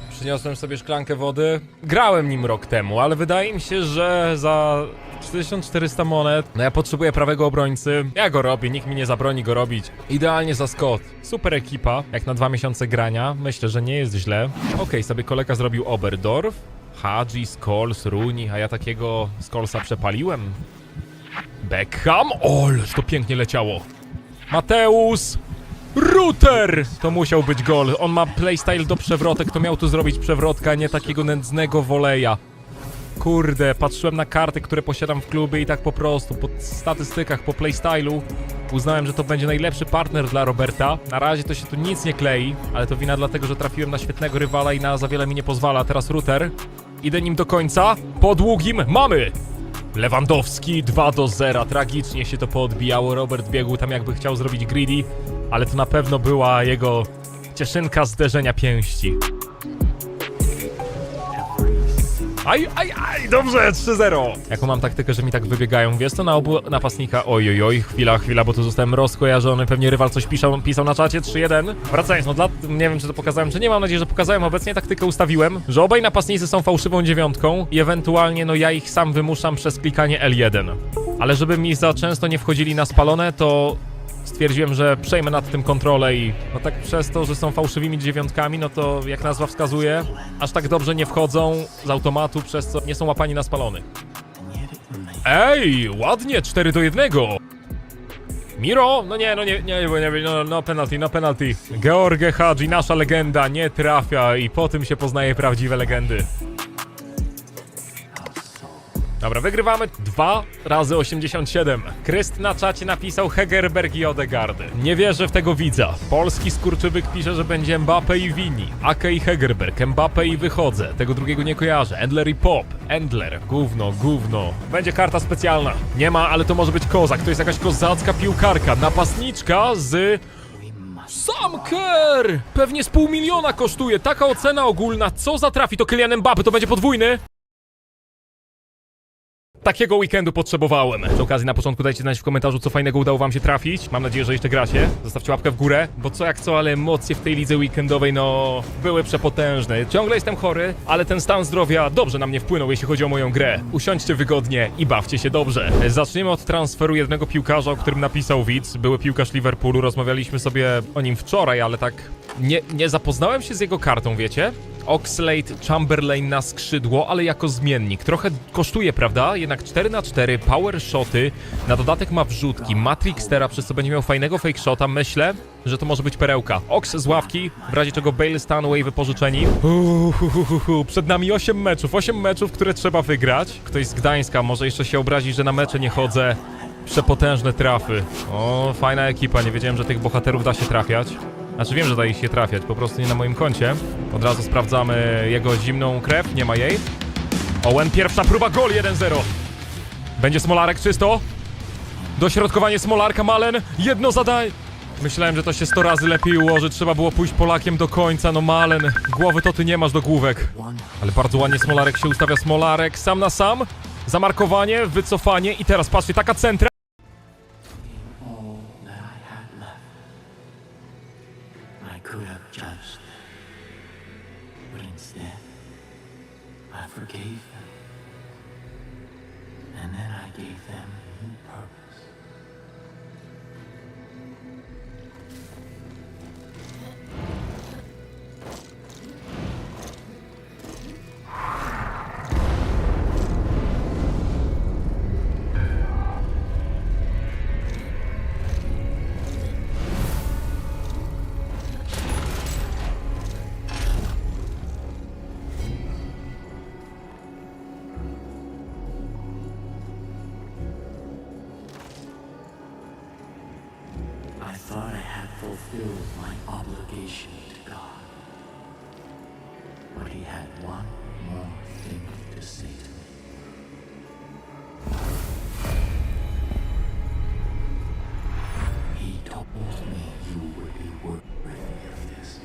Przyniosłem sobie szklankę wody. Grałem nim rok temu, ale wydaje mi się, że za 4400 monet, no ja potrzebuję prawego obrońcy. Ja go robię, nikt mi nie zabroni go robić. Idealnie za Scott. Super ekipa, jak na 2 miesiące grania. Myślę, że nie jest źle. Okej, sobie kolega zrobił Oberdorf. Hadji, Scholes, Rooney, a ja takiego Scholesa przepaliłem. Beckham? Oleż to pięknie leciało. Mateusz! Router! To musiał być gol. On ma playstyle do przewrotek, to miał tu zrobić przewrotka, nie takiego nędznego woleja. Kurde, patrzyłem na karty, które posiadam w klubie i tak po prostu, po statystykach, po playstylu uznałem, że to będzie najlepszy partner dla Roberta. Na razie to się tu nic nie klei, ale to wina dlatego, że trafiłem na świetnego rywala i na za wiele mi nie pozwala. Teraz Router. Idę nim do końca. Po długim mamy! Lewandowski 2-0. Tragicznie się to poodbijało. Robert biegł tam jakby chciał zrobić greedy, ale to na pewno była jego cieszynka zderzenia pięści. Aj, dobrze, 3-0. Jaką mam taktykę, że mi tak wybiegają? Wiesz to na obu napastnika? Oj, chwila, bo tu zostałem rozkojarzony. Pewnie rywal coś pisał na czacie, 3-1. Wracając, nie wiem, czy to pokazałem, czy nie. Mam nadzieję, że pokazałem. Obecnie taktykę ustawiłem, że obaj napastnicy są fałszywą dziewiątką i ewentualnie, ja ich sam wymuszam przez klikanie L1. Ale żeby mi za często nie wchodzili na spalone, to stwierdziłem, że przejmę nad tym kontrolę i tak przez to, że są fałszywymi dziewiątkami, to jak nazwa wskazuje, aż tak dobrze nie wchodzą z automatu, przez co nie są łapani na spalony. Ej, ładnie, 4-1. Miro? No penalty. George Hadzi, nasza legenda, nie trafia i po tym się poznaje prawdziwe legendy. Dobra, wygrywamy 2x87. Kryst na czacie napisał Hegerberg i Odegaard. Nie wierzę w tego widza. Polski skurczybyk pisze, że będzie Mbappe i Vini. Ake i Hegerberg, Mbappe i wychodzę. Tego drugiego nie kojarzę. Endler i Pop. Endler. Gówno. Będzie karta specjalna. Nie ma, ale to może być kozak. To jest jakaś kozacka piłkarka. Napastniczka z... Sam Kerr! Pewnie z $500 000 kosztuje. Taka ocena ogólna. Co za trafi? To Kylian Mbappe. To będzie podwójny. Takiego weekendu potrzebowałem. Przy okazji na początku dajcie znać w komentarzu, co fajnego udało wam się trafić. Mam nadzieję, że jeszcze gracie. Zostawcie łapkę w górę, bo co jak co, ale emocje w tej lidze weekendowej, były przepotężne. Ciągle jestem chory, ale ten stan zdrowia dobrze na mnie wpłynął, jeśli chodzi o moją grę. Usiądźcie wygodnie i bawcie się dobrze. Zaczniemy od transferu jednego piłkarza, o którym napisał widz. Były piłkarz Liverpoolu, rozmawialiśmy sobie o nim wczoraj, ale tak nie zapoznałem się z jego kartą, wiecie? Oxlade-Chamberlain na skrzydło, ale jako zmiennik. Trochę kosztuje, prawda? Jednak 4x4, power shoty, na dodatek ma wrzutki, ma trickstera, przez co będzie miał fajnego fake shota. Myślę, że to może być perełka. Ox z ławki, w razie czego Bale, Stanway wypożyczeni. Przed nami 8 meczów, które trzeba wygrać. Ktoś z Gdańska może jeszcze się obrazi, że na mecze nie chodzę. Przepotężne trafy. O, fajna ekipa, nie wiedziałem, że tych bohaterów da się trafiać. Znaczy wiem, że daje się trafiać, po prostu nie na moim koncie. Od razu sprawdzamy jego zimną krew, nie ma jej. Owen, pierwsza próba, gol 1-0. Będzie Smolarek czysto. Dośrodkowanie Smolarka, Malen, jedno zadanie. Myślałem, że to się 100 razy lepiej ułoży, trzeba było pójść Polakiem do końca, Malen, głowy to ty nie masz do główek. Ale bardzo ładnie Smolarek się ustawia, Smolarek sam na sam. Zamarkowanie, wycofanie i teraz patrzcie, taka centra. Could have judged, but instead, I forgave them, and then I gave them new purpose. I thought I had fulfilled my obligation to God, but he had one more thing to say to me. He told me you would be worthy of this.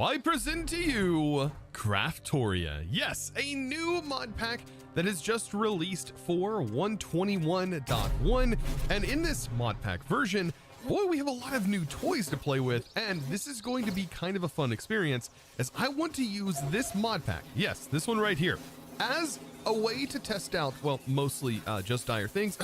I present to you Craftoria. Yes, a new mod pack that is just released for 121.1. And in this mod pack version, boy, we have a lot of new toys to play with, and this is going to be kind of a fun experience as I want to use this mod pack, yes, this one right here, as a way to test out, well, mostly just dire things,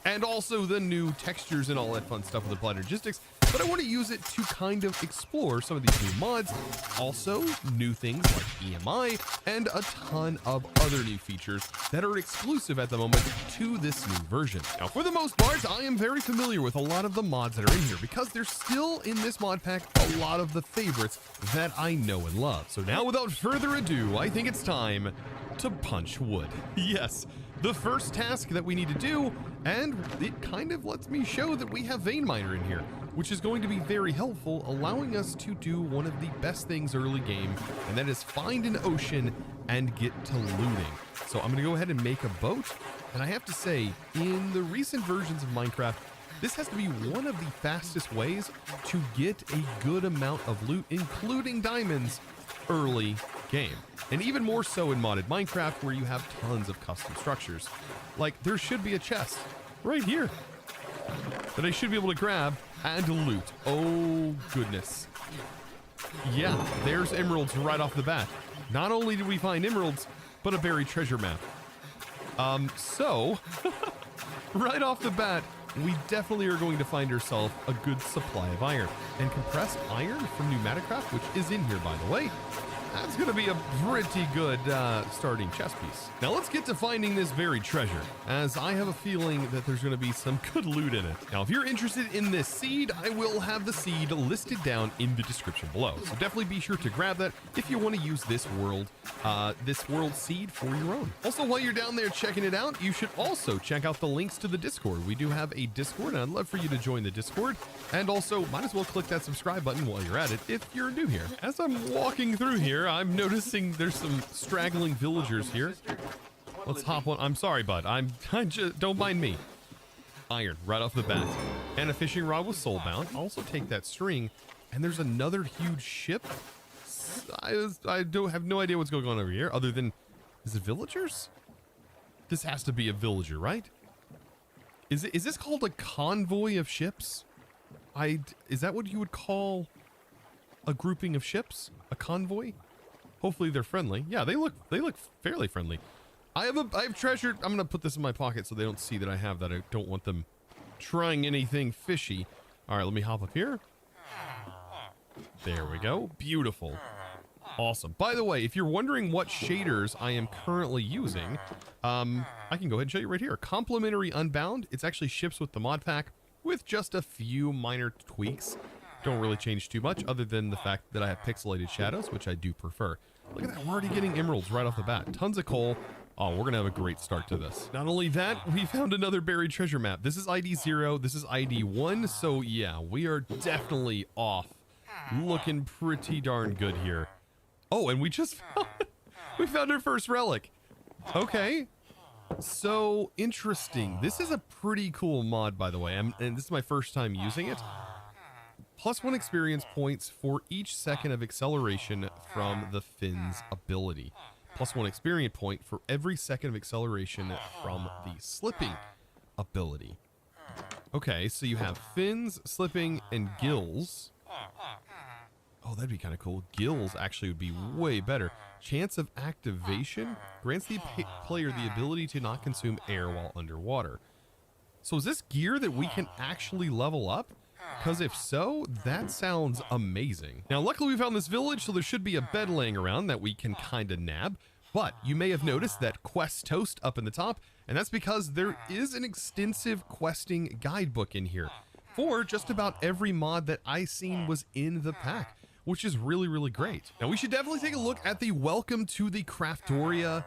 and also the new textures and all that fun stuff with the Applied Logistics, but I want to use it to kind of explore some of these new mods, also new things like EMI, and a ton of other new features that are exclusive at the moment to this new version. Now, for the most part, I am very familiar with a lot of the mods that are in here because there's still in this mod pack a lot of the favorites that I know and love. So now, without further ado, I think it's time to punch wood. Yes, the first task that we need to do, and it kind of lets me show that we have Vein Miner in here, which is going to be very helpful, allowing us to do one of the best things early game, and that is find an ocean and get to looting. So I'm gonna go ahead and make a boat, and I have to say, in the recent versions of Minecraft, this has to be one of the fastest ways to get a good amount of loot, including diamonds, early game. And even more so in modded Minecraft, where you have tons of custom structures. Like, there should be a chest right here that I should be able to grab and loot. Oh, goodness. Yeah, there's emeralds right off the bat. Not only did we find emeralds, but a buried treasure map. So, right off the bat, we definitely are going to find ourselves a good supply of iron. And compressed iron from Pneumaticraft, which is in here, by the way, that's going to be a pretty good starting chest piece. Now let's get to finding this buried treasure, as I have a feeling that there's going to be some good loot in it. Now, if you're interested in this seed, I will have the seed listed down in the description below. So definitely be sure to grab that if you want to use this world seed for your own. Also, while you're down there checking it out, you should also check out the links to the Discord. We do have a Discord, and I'd love for you to join the Discord. And also, might as well click that subscribe button while you're at it if you're new here. As I'm walking through here, I'm noticing there's some straggling villagers here. Let's hop on. I'm sorry, bud. I just, don't mind me. Iron right off the bat. And a fishing rod with soulbound. I'll also take that string. And there's another huge ship. I don't have no idea what's going on over here other than, is it villagers? This has to be a villager, right? Is this called a convoy of ships? Is that what you would call a grouping of ships? A convoy? Hopefully they're friendly. Yeah, they look fairly friendly. I have treasure. I'm gonna put this in my pocket so they don't see that I have that. I don't want them trying anything fishy. All right, let me hop up here. There we go. Beautiful. Awesome. By the way, if you're wondering what shaders I am currently using, I can go ahead and show you right here. Complimentary Unbound. It's actually ships with the mod pack with just a few minor tweaks. Don't really change too much other than the fact that I have pixelated shadows, which I do prefer. Look at that. We're already getting emeralds right off the bat. Tons of coal. Oh, we're going to have a great start to this. Not only that, we found another buried treasure map. This is ID 0. This is ID 1. So yeah, we are definitely off. Looking pretty darn good here. Oh, and we just we found our first relic. Okay. So interesting. This is a pretty cool mod, by the way. And this is my first time using it. +1 experience points for each second of acceleration from the Fin's ability. +1 experience point for every second of acceleration from the slipping ability. Okay, so you have fins, slipping, and gills. Oh, that'd be kind of cool. Gills actually would be way better. Chance of activation grants the player the ability to not consume air while underwater. So is this gear that we can actually level up? Because if so, that sounds amazing. Now, luckily we found this village, so there should be a bed laying around that we can kind of nab. But you may have noticed that quest toast up in the top, and that's because there is an extensive questing guidebook in here for just about every mod that I seen was in the pack, which is really, really great. Now, we should definitely take a look at the Welcome to the Craftoria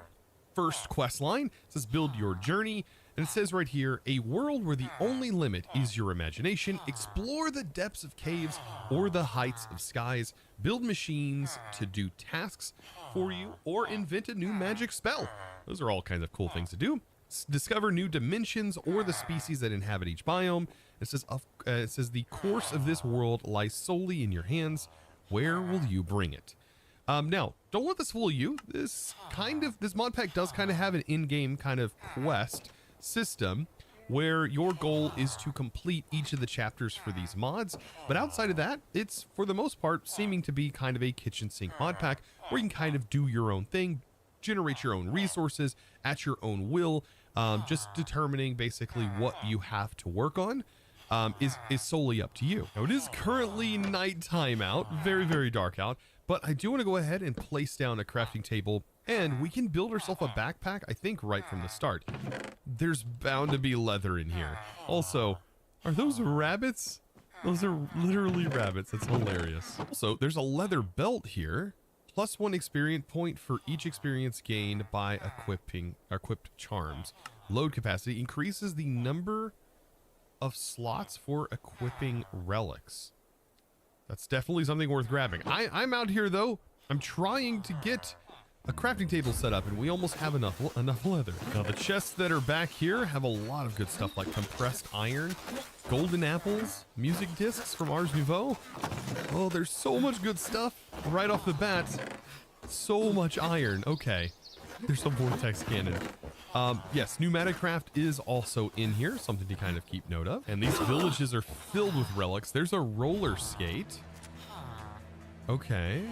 first quest line. It says build your journey. And it says right here, a world where the only limit is your imagination. Explore the depths of caves or the heights of skies. Build machines to do tasks for you or invent a new magic spell. Those are all kinds of cool things to do. Discover new dimensions or the species that inhabit each biome. It says the course of this world lies solely in your hands. Where will you bring it? Now, don't let this fool you. This mod pack does kind of have an in-game kind of quest system where your goal is to complete each of the chapters for these mods. But outside of that, it's for the most part seeming to be kind of a kitchen sink mod pack where you can kind of do your own thing, generate your own resources at your own will, just determining basically what you have to work on. Is solely up to you. Now, it is currently nighttime out, very, very dark out, but I do want to go ahead and place down a crafting table, and we can build ourselves a backpack, I think, right from the start. There's bound to be leather in here. Also, are those rabbits? Those are literally rabbits. That's hilarious. Also, there's a leather belt here. +1 experience point for each experience gained by equipped charms. Load capacity increases the number of slots for equipping relics. That's definitely something worth grabbing. I'm out here though. I'm trying to get a crafting table set up, and we almost have enough leather. Now the chests that are back here have a lot of good stuff like compressed iron, golden apples, music discs from Ars Nouveau. Oh, there's so much good stuff right off the bat. So much iron. Okay. There's some vortex cannon. Yes, pneumatic craft is also in here, something to kind of keep note of. And these villages are filled with relics. There's a roller skate. Okay.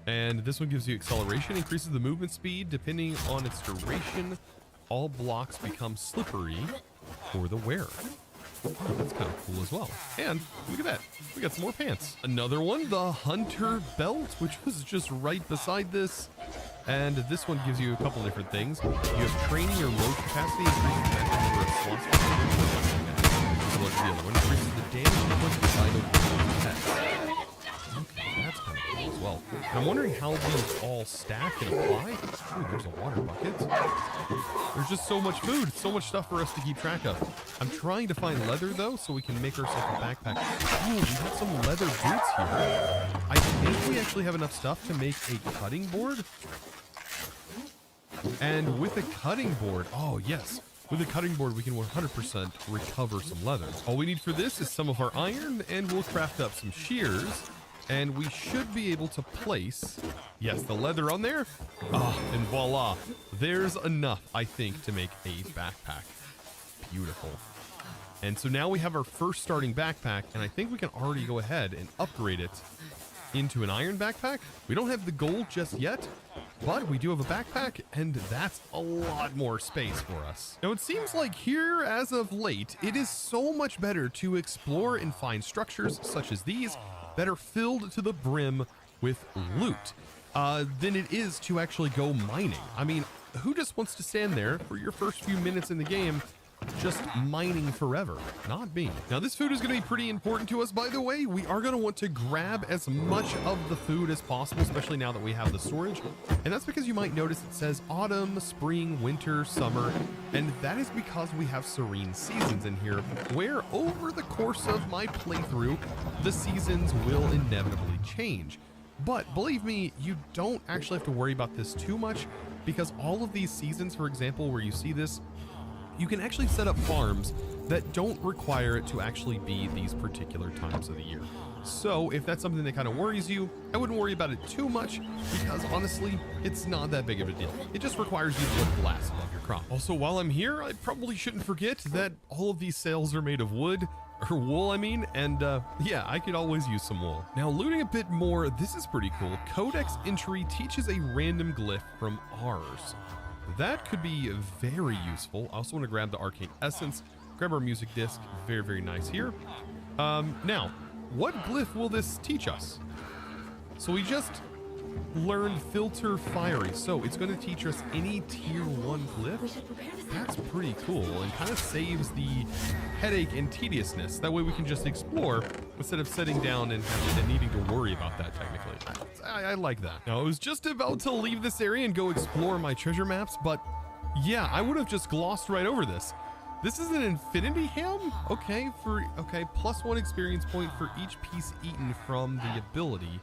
And this one gives you acceleration, increases the movement speed depending on its duration. All blocks become slippery for the wearer. That's kind of cool as well. And look at that. We got some more pants. Another one, the Hunter Belt, which was just right beside this. And this one gives you a couple different things. You have training or load capacity, increases the number of slots. The other one increases the damage input inside of the pets. Okay, that's kind of cool as well. And I'm wondering how these all stack and apply. Ooh, there's a water bucket. There's just so much food, so much stuff for us to keep track of. I'm trying to find leather though, so we can make ourselves a backpack. Ooh, we got some leather boots here. I think we actually have enough stuff to make a cutting board. And with a cutting board, oh yes, with a cutting board we can 100% recover some leather. All we need for this is some of our iron, and we'll craft up some shears, and we should be able to place, yes, the leather on there. And voila, there's enough, I think, to make a backpack. Beautiful. And so now we have our first starting backpack, and I think we can already go ahead and upgrade it into an iron backpack. We don't have the gold just yet, but we do have a backpack, and that's a lot more space for us. Now, it seems like here, as of late, it is so much better to explore and find structures such as these that are filled to the brim with loot than it is to actually go mining. I mean, who just wants to stand there for your first few minutes in the game just mining forever? Not me. Now, this food is going to be pretty important to us, by the way. We are going to want to grab as much of the food as possible, especially now that we have the storage. And that's because you might notice it says autumn, spring, winter, summer. And that is because we have serene seasons in here, where over the course of my playthrough, the seasons will inevitably change. But believe me, you don't actually have to worry about this too much, because all of these seasons, for example, where you see this, you can actually set up farms that don't require it to actually be these particular times of the year. So if that's something that kind of worries you, I wouldn't worry about it too much, because honestly, it's not that big of a deal. It just requires you to put glass above your crop. Also, while I'm here, I probably shouldn't forget that all of these sails are made of wood, or wool, I mean, and yeah, I could always use some wool. Now, looting a bit more, this is pretty cool. Codex entry teaches a random glyph from Ars. That could be very useful. I also want to grab the arcane essence, grab our music disc. Very, very nice here. Now, what glyph will this teach us? So we just learned filter fiery. So it's going to teach us any tier 1 glyph. That's pretty cool, and kind of saves the headache and tediousness. That way we can just explore instead of sitting down and needing to worry about that technically. I like that. Now, I was just about to leave this area and go explore my treasure maps, but yeah, I would have just glossed right over this. This is an infinity ham? Okay, +1 experience point for each piece eaten from the ability.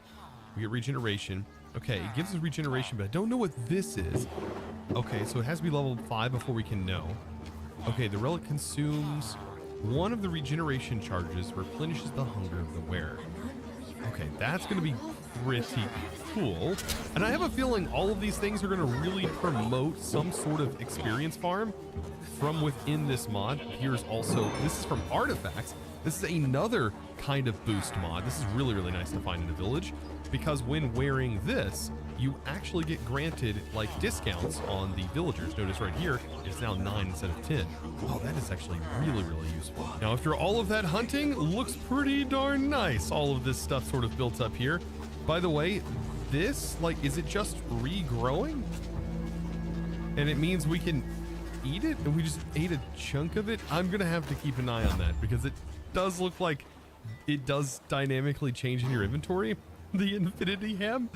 We get regeneration. Okay, it gives us regeneration, but I don't know what this is. Okay, so it has to be level 5 before we can know. Okay, the relic consumes one of the regeneration charges, replenishes the hunger of the wearer. Okay, that's going to be pretty cool. And I have a feeling all of these things are going to really promote some sort of experience farm from within this mod. Here's also, this is from Artifacts. This is another kind of boost mod. This is really, really nice to find in a village, because when wearing this, you actually get granted like discounts on the villagers. Notice right here, it's now 9 instead of 10. Oh, that is actually really, really useful. Now, after all of that hunting, looks pretty darn nice. All of this stuff sort of built up here. By the way, this, like, is it just regrowing? And it means we can eat it, and we just ate a chunk of it? I'm gonna have to keep an eye on that, because it does look like it does dynamically change in your inventory. The Infinity Ham.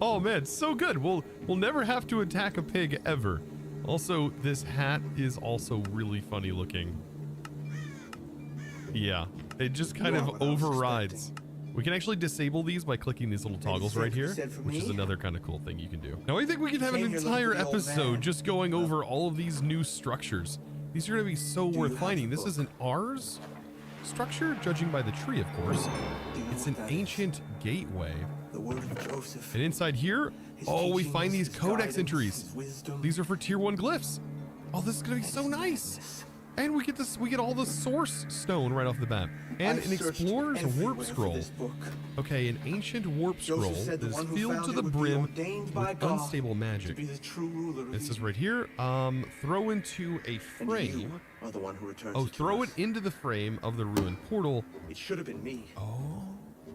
Oh man, so good. We'll never have to attack a pig ever. Also, this hat is also really funny looking. Yeah, it just kind of overrides. We can actually disable these by clicking these little toggles right here, which is another kind of cool thing you can do. Now, I think we can have an entire episode just going over all of these new structures. These are going to be so worth finding. This is an Ars structure, judging by the tree, of course. It's an ancient gateway. And inside here, oh, we find these codex entries. These are for tier 1 glyphs. Oh, this is going to be so nice. And we get this, we get all the source stone right off the bat. And an explorer's warp scroll. Okay, an ancient warp scroll that is filled to the brim with unstable magic. It says right here, throw into a frame. Oh, throw it into the frame of the ruined portal. It should have been me. Oh.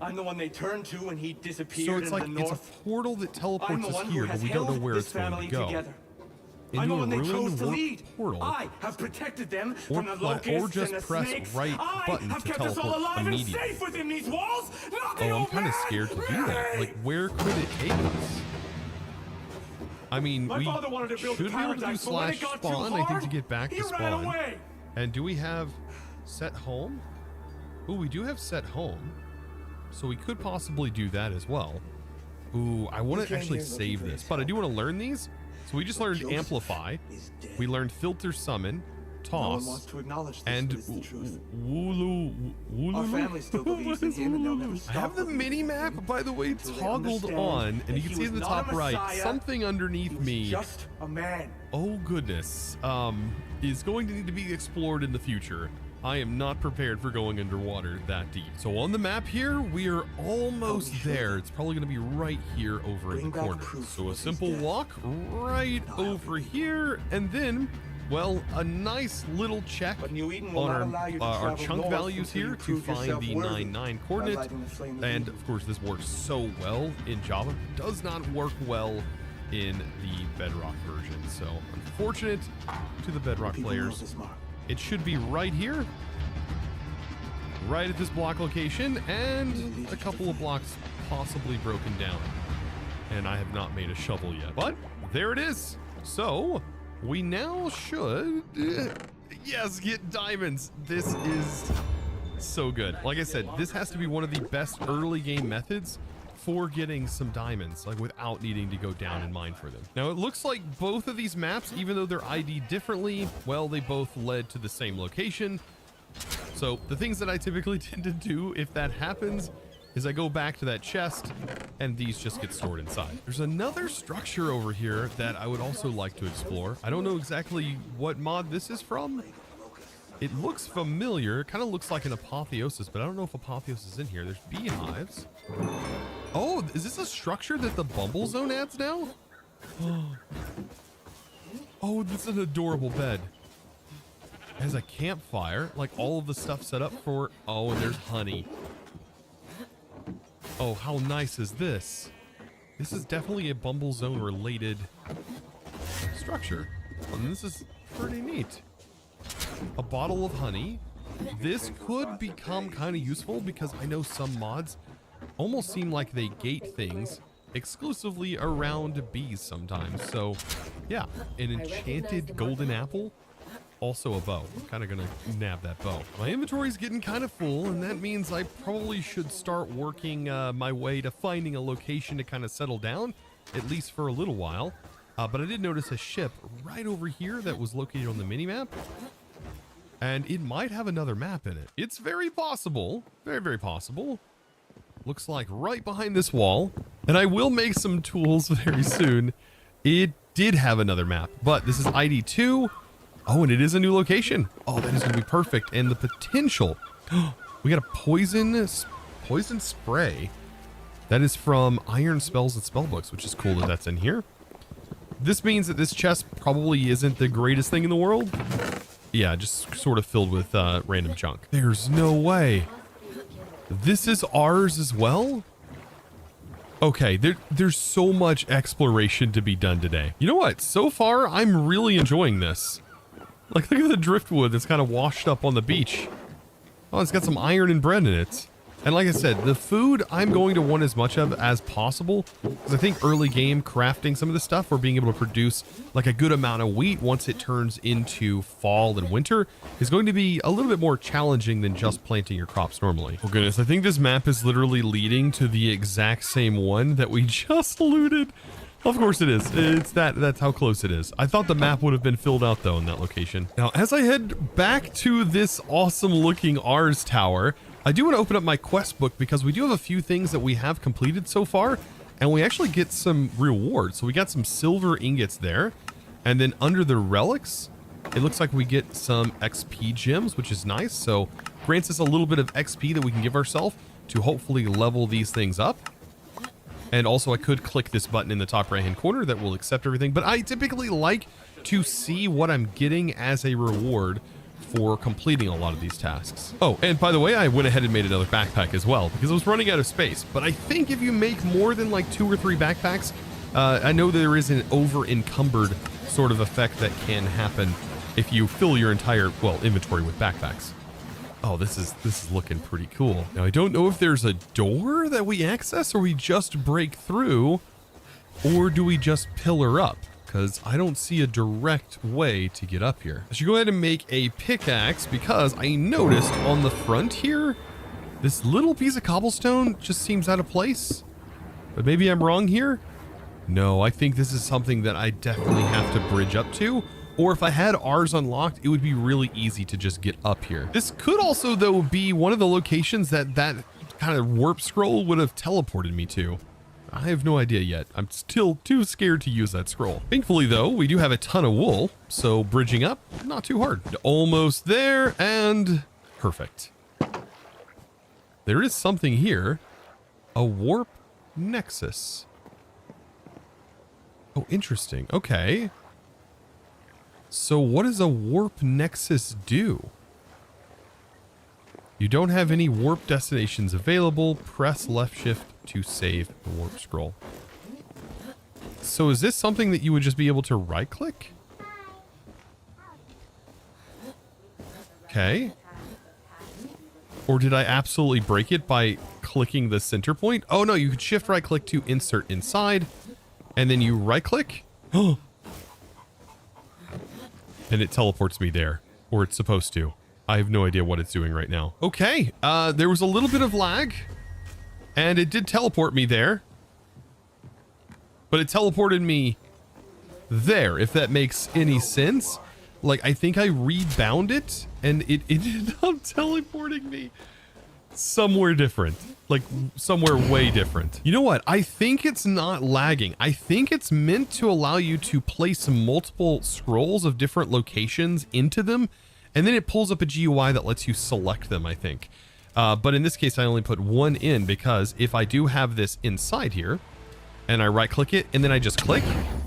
I'm the one they turned to when he disappeared. So it's like it's a portal that teleports us here, but we don't know where it's going to go. I'm the one they chose Into to a ruined lead. warp portal. I have protected them Or, from the locusts or just and the press snakes. right button I have to kept us all teleport alive and immediately. safe within these walls. Oh, I'm kind of scared to do that. Like, where could it take us? I mean, we should be able to do slash spawn, I think, to get back to spawn. And do we have set home? Ooh, we do have set home. So we could possibly do that as well. Ooh, I want to actually save this, but I do want to learn these. So we just learned Amplify. We learned Filter Summon, Toss, and Wooloo. Our family still believes in him and they'll never stop. I have the mini map, by the way, toggled on, and you can see in the top right something underneath me. Just a man. Oh goodness, is going to need to be explored in the future. I am not prepared for going underwater that deep. So on the map here, we are almost there. It's probably going to be right here over in the corner. So a simple walk right over here, and then, well, a nice little check on our chunk values here to find the 9-9 coordinate. And of course, this works so well in Java. Does not work well in the Bedrock version. So unfortunate to the Bedrock players. It should be right here, right at this block location, and a couple of blocks possibly broken down. And I have not made a shovel yet, but there it is. So we now should, yes, get diamonds. This is so good. Like I said, this has to be one of the best early game methods for getting some diamonds, like without needing to go down and mine for them. Now it looks like both of these maps, even though they're ID'd differently, well, they both led to the same location. So the things that I typically tend to do if that happens is I go back to that chest and these just get stored inside. There's another structure over here that I would also like to explore. I don't know exactly what mod this is from. It looks familiar. It kind of looks like an apotheosis, but I don't know if apotheosis is in here. There's beehives. Oh, is this a structure that the Bumble Zone adds now? Oh, this is an adorable bed. It has a campfire, like all of the stuff set up for, oh, and there's honey. Oh, how nice is this? This is definitely a Bumble Zone related structure. And this is pretty neat. A bottle of honey. This could become kind of useful because I know some mods almost seem like they gate things exclusively around bees sometimes. So yeah, an enchanted golden apple, also a bow. I'm kind of gonna nab that bow. My inventory's getting kind of full, and that means I probably should start working my way to finding a location to kind of settle down, at least for a little while. But I did notice a ship right over here that was located on the minimap, and it might have another map in it. It's very possible, very, very possible. looks like right behind this wall, and I will make some tools very soon. It did have another map, but this is ID2. Oh, and it is a new location. Oh, that is going to be perfect. And the potential. We got a poison spray. That is from Iron Spells and Spellbooks, which is cool that that's in here. This means that this chest probably isn't the greatest thing in the world. Yeah, just sort of filled with random junk. There's no way. This is ours as well? Okay, there's so much exploration to be done today. You know what? So far, I'm really enjoying this. Like, look at the driftwood that's kind of washed up on the beach. Oh, it's got some iron and bread in it. And like I said, the food I'm going to want as much of as possible, because I think early game crafting some of this stuff or being able to produce like a good amount of wheat once it turns into fall and winter is going to be a little bit more challenging than just planting your crops normally. Oh goodness, I think this map is literally leading to the exact same one that we just looted. Of course it is. That's how close it is. I thought the map would have been filled out though in that location. Now, as I head back to this awesome looking Ars Tower, I do want to open up my quest book because we do have a few things that we have completed so far, and we actually get some rewards. So we got some silver ingots there, and then under the relics, it looks like we get some XP gems, which is nice. So grants us a little bit of XP that we can give ourselves to hopefully level these things up. And also I could click this button in the top right hand corner that will accept everything, but I typically like to see what I'm getting as a reward for completing a lot of these tasks. Oh, and by the way, I went ahead and made another backpack as well because I was running out of space. But I think if you make more than like 2 or 3 backpacks, I know there is an over encumbered sort of effect that can happen if you fill your entire, well, inventory with backpacks. Oh, this is looking pretty cool. Now, I don't know if there's a door that we access or we just break through, or do we just pillar up? Because I don't see a direct way to get up here. I should go ahead and make a pickaxe because I noticed on the front here, this little piece of cobblestone just seems out of place. But maybe I'm wrong here? No, I think this is something that I definitely have to bridge up to. Or if I had ours unlocked, it would be really easy to just get up here. This could also, though, be one of the locations that kind of warp scroll would have teleported me to. I have no idea yet. I'm still too scared to use that scroll. Thankfully, though, we do have a ton of wool, so bridging up, not too hard. Almost there, and perfect. There is something here. A warp nexus. Oh, interesting. Okay. So what does a warp nexus do? You don't have any warp destinations available. Press left shift to save the warp scroll. So is this something that you would just be able to right click? Okay. Or did I absolutely break it by clicking the center point? Oh no, you could shift right click to insert inside, and then you right click. Oh. And it teleports me there, or it's supposed to. I have no idea what it's doing right now. Okay, there was a little bit of lag, and it did teleport me there. But it teleported me there, if that makes any sense. Like, I think I rebound it, and it ended up teleporting me somewhere different. Like, somewhere way different. You know what? I think it's not lagging. I think it's meant to allow you to place multiple scrolls of different locations into them, and then it pulls up a GUI that lets you select them, I think. But in this case, I only put one in because if I do have this inside here, and I right click it, and then I just click,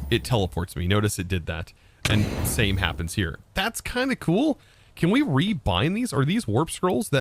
it teleports me. Notice it did that. And same happens here. That's kind of cool. Can we rebind these? Are these warp scrolls that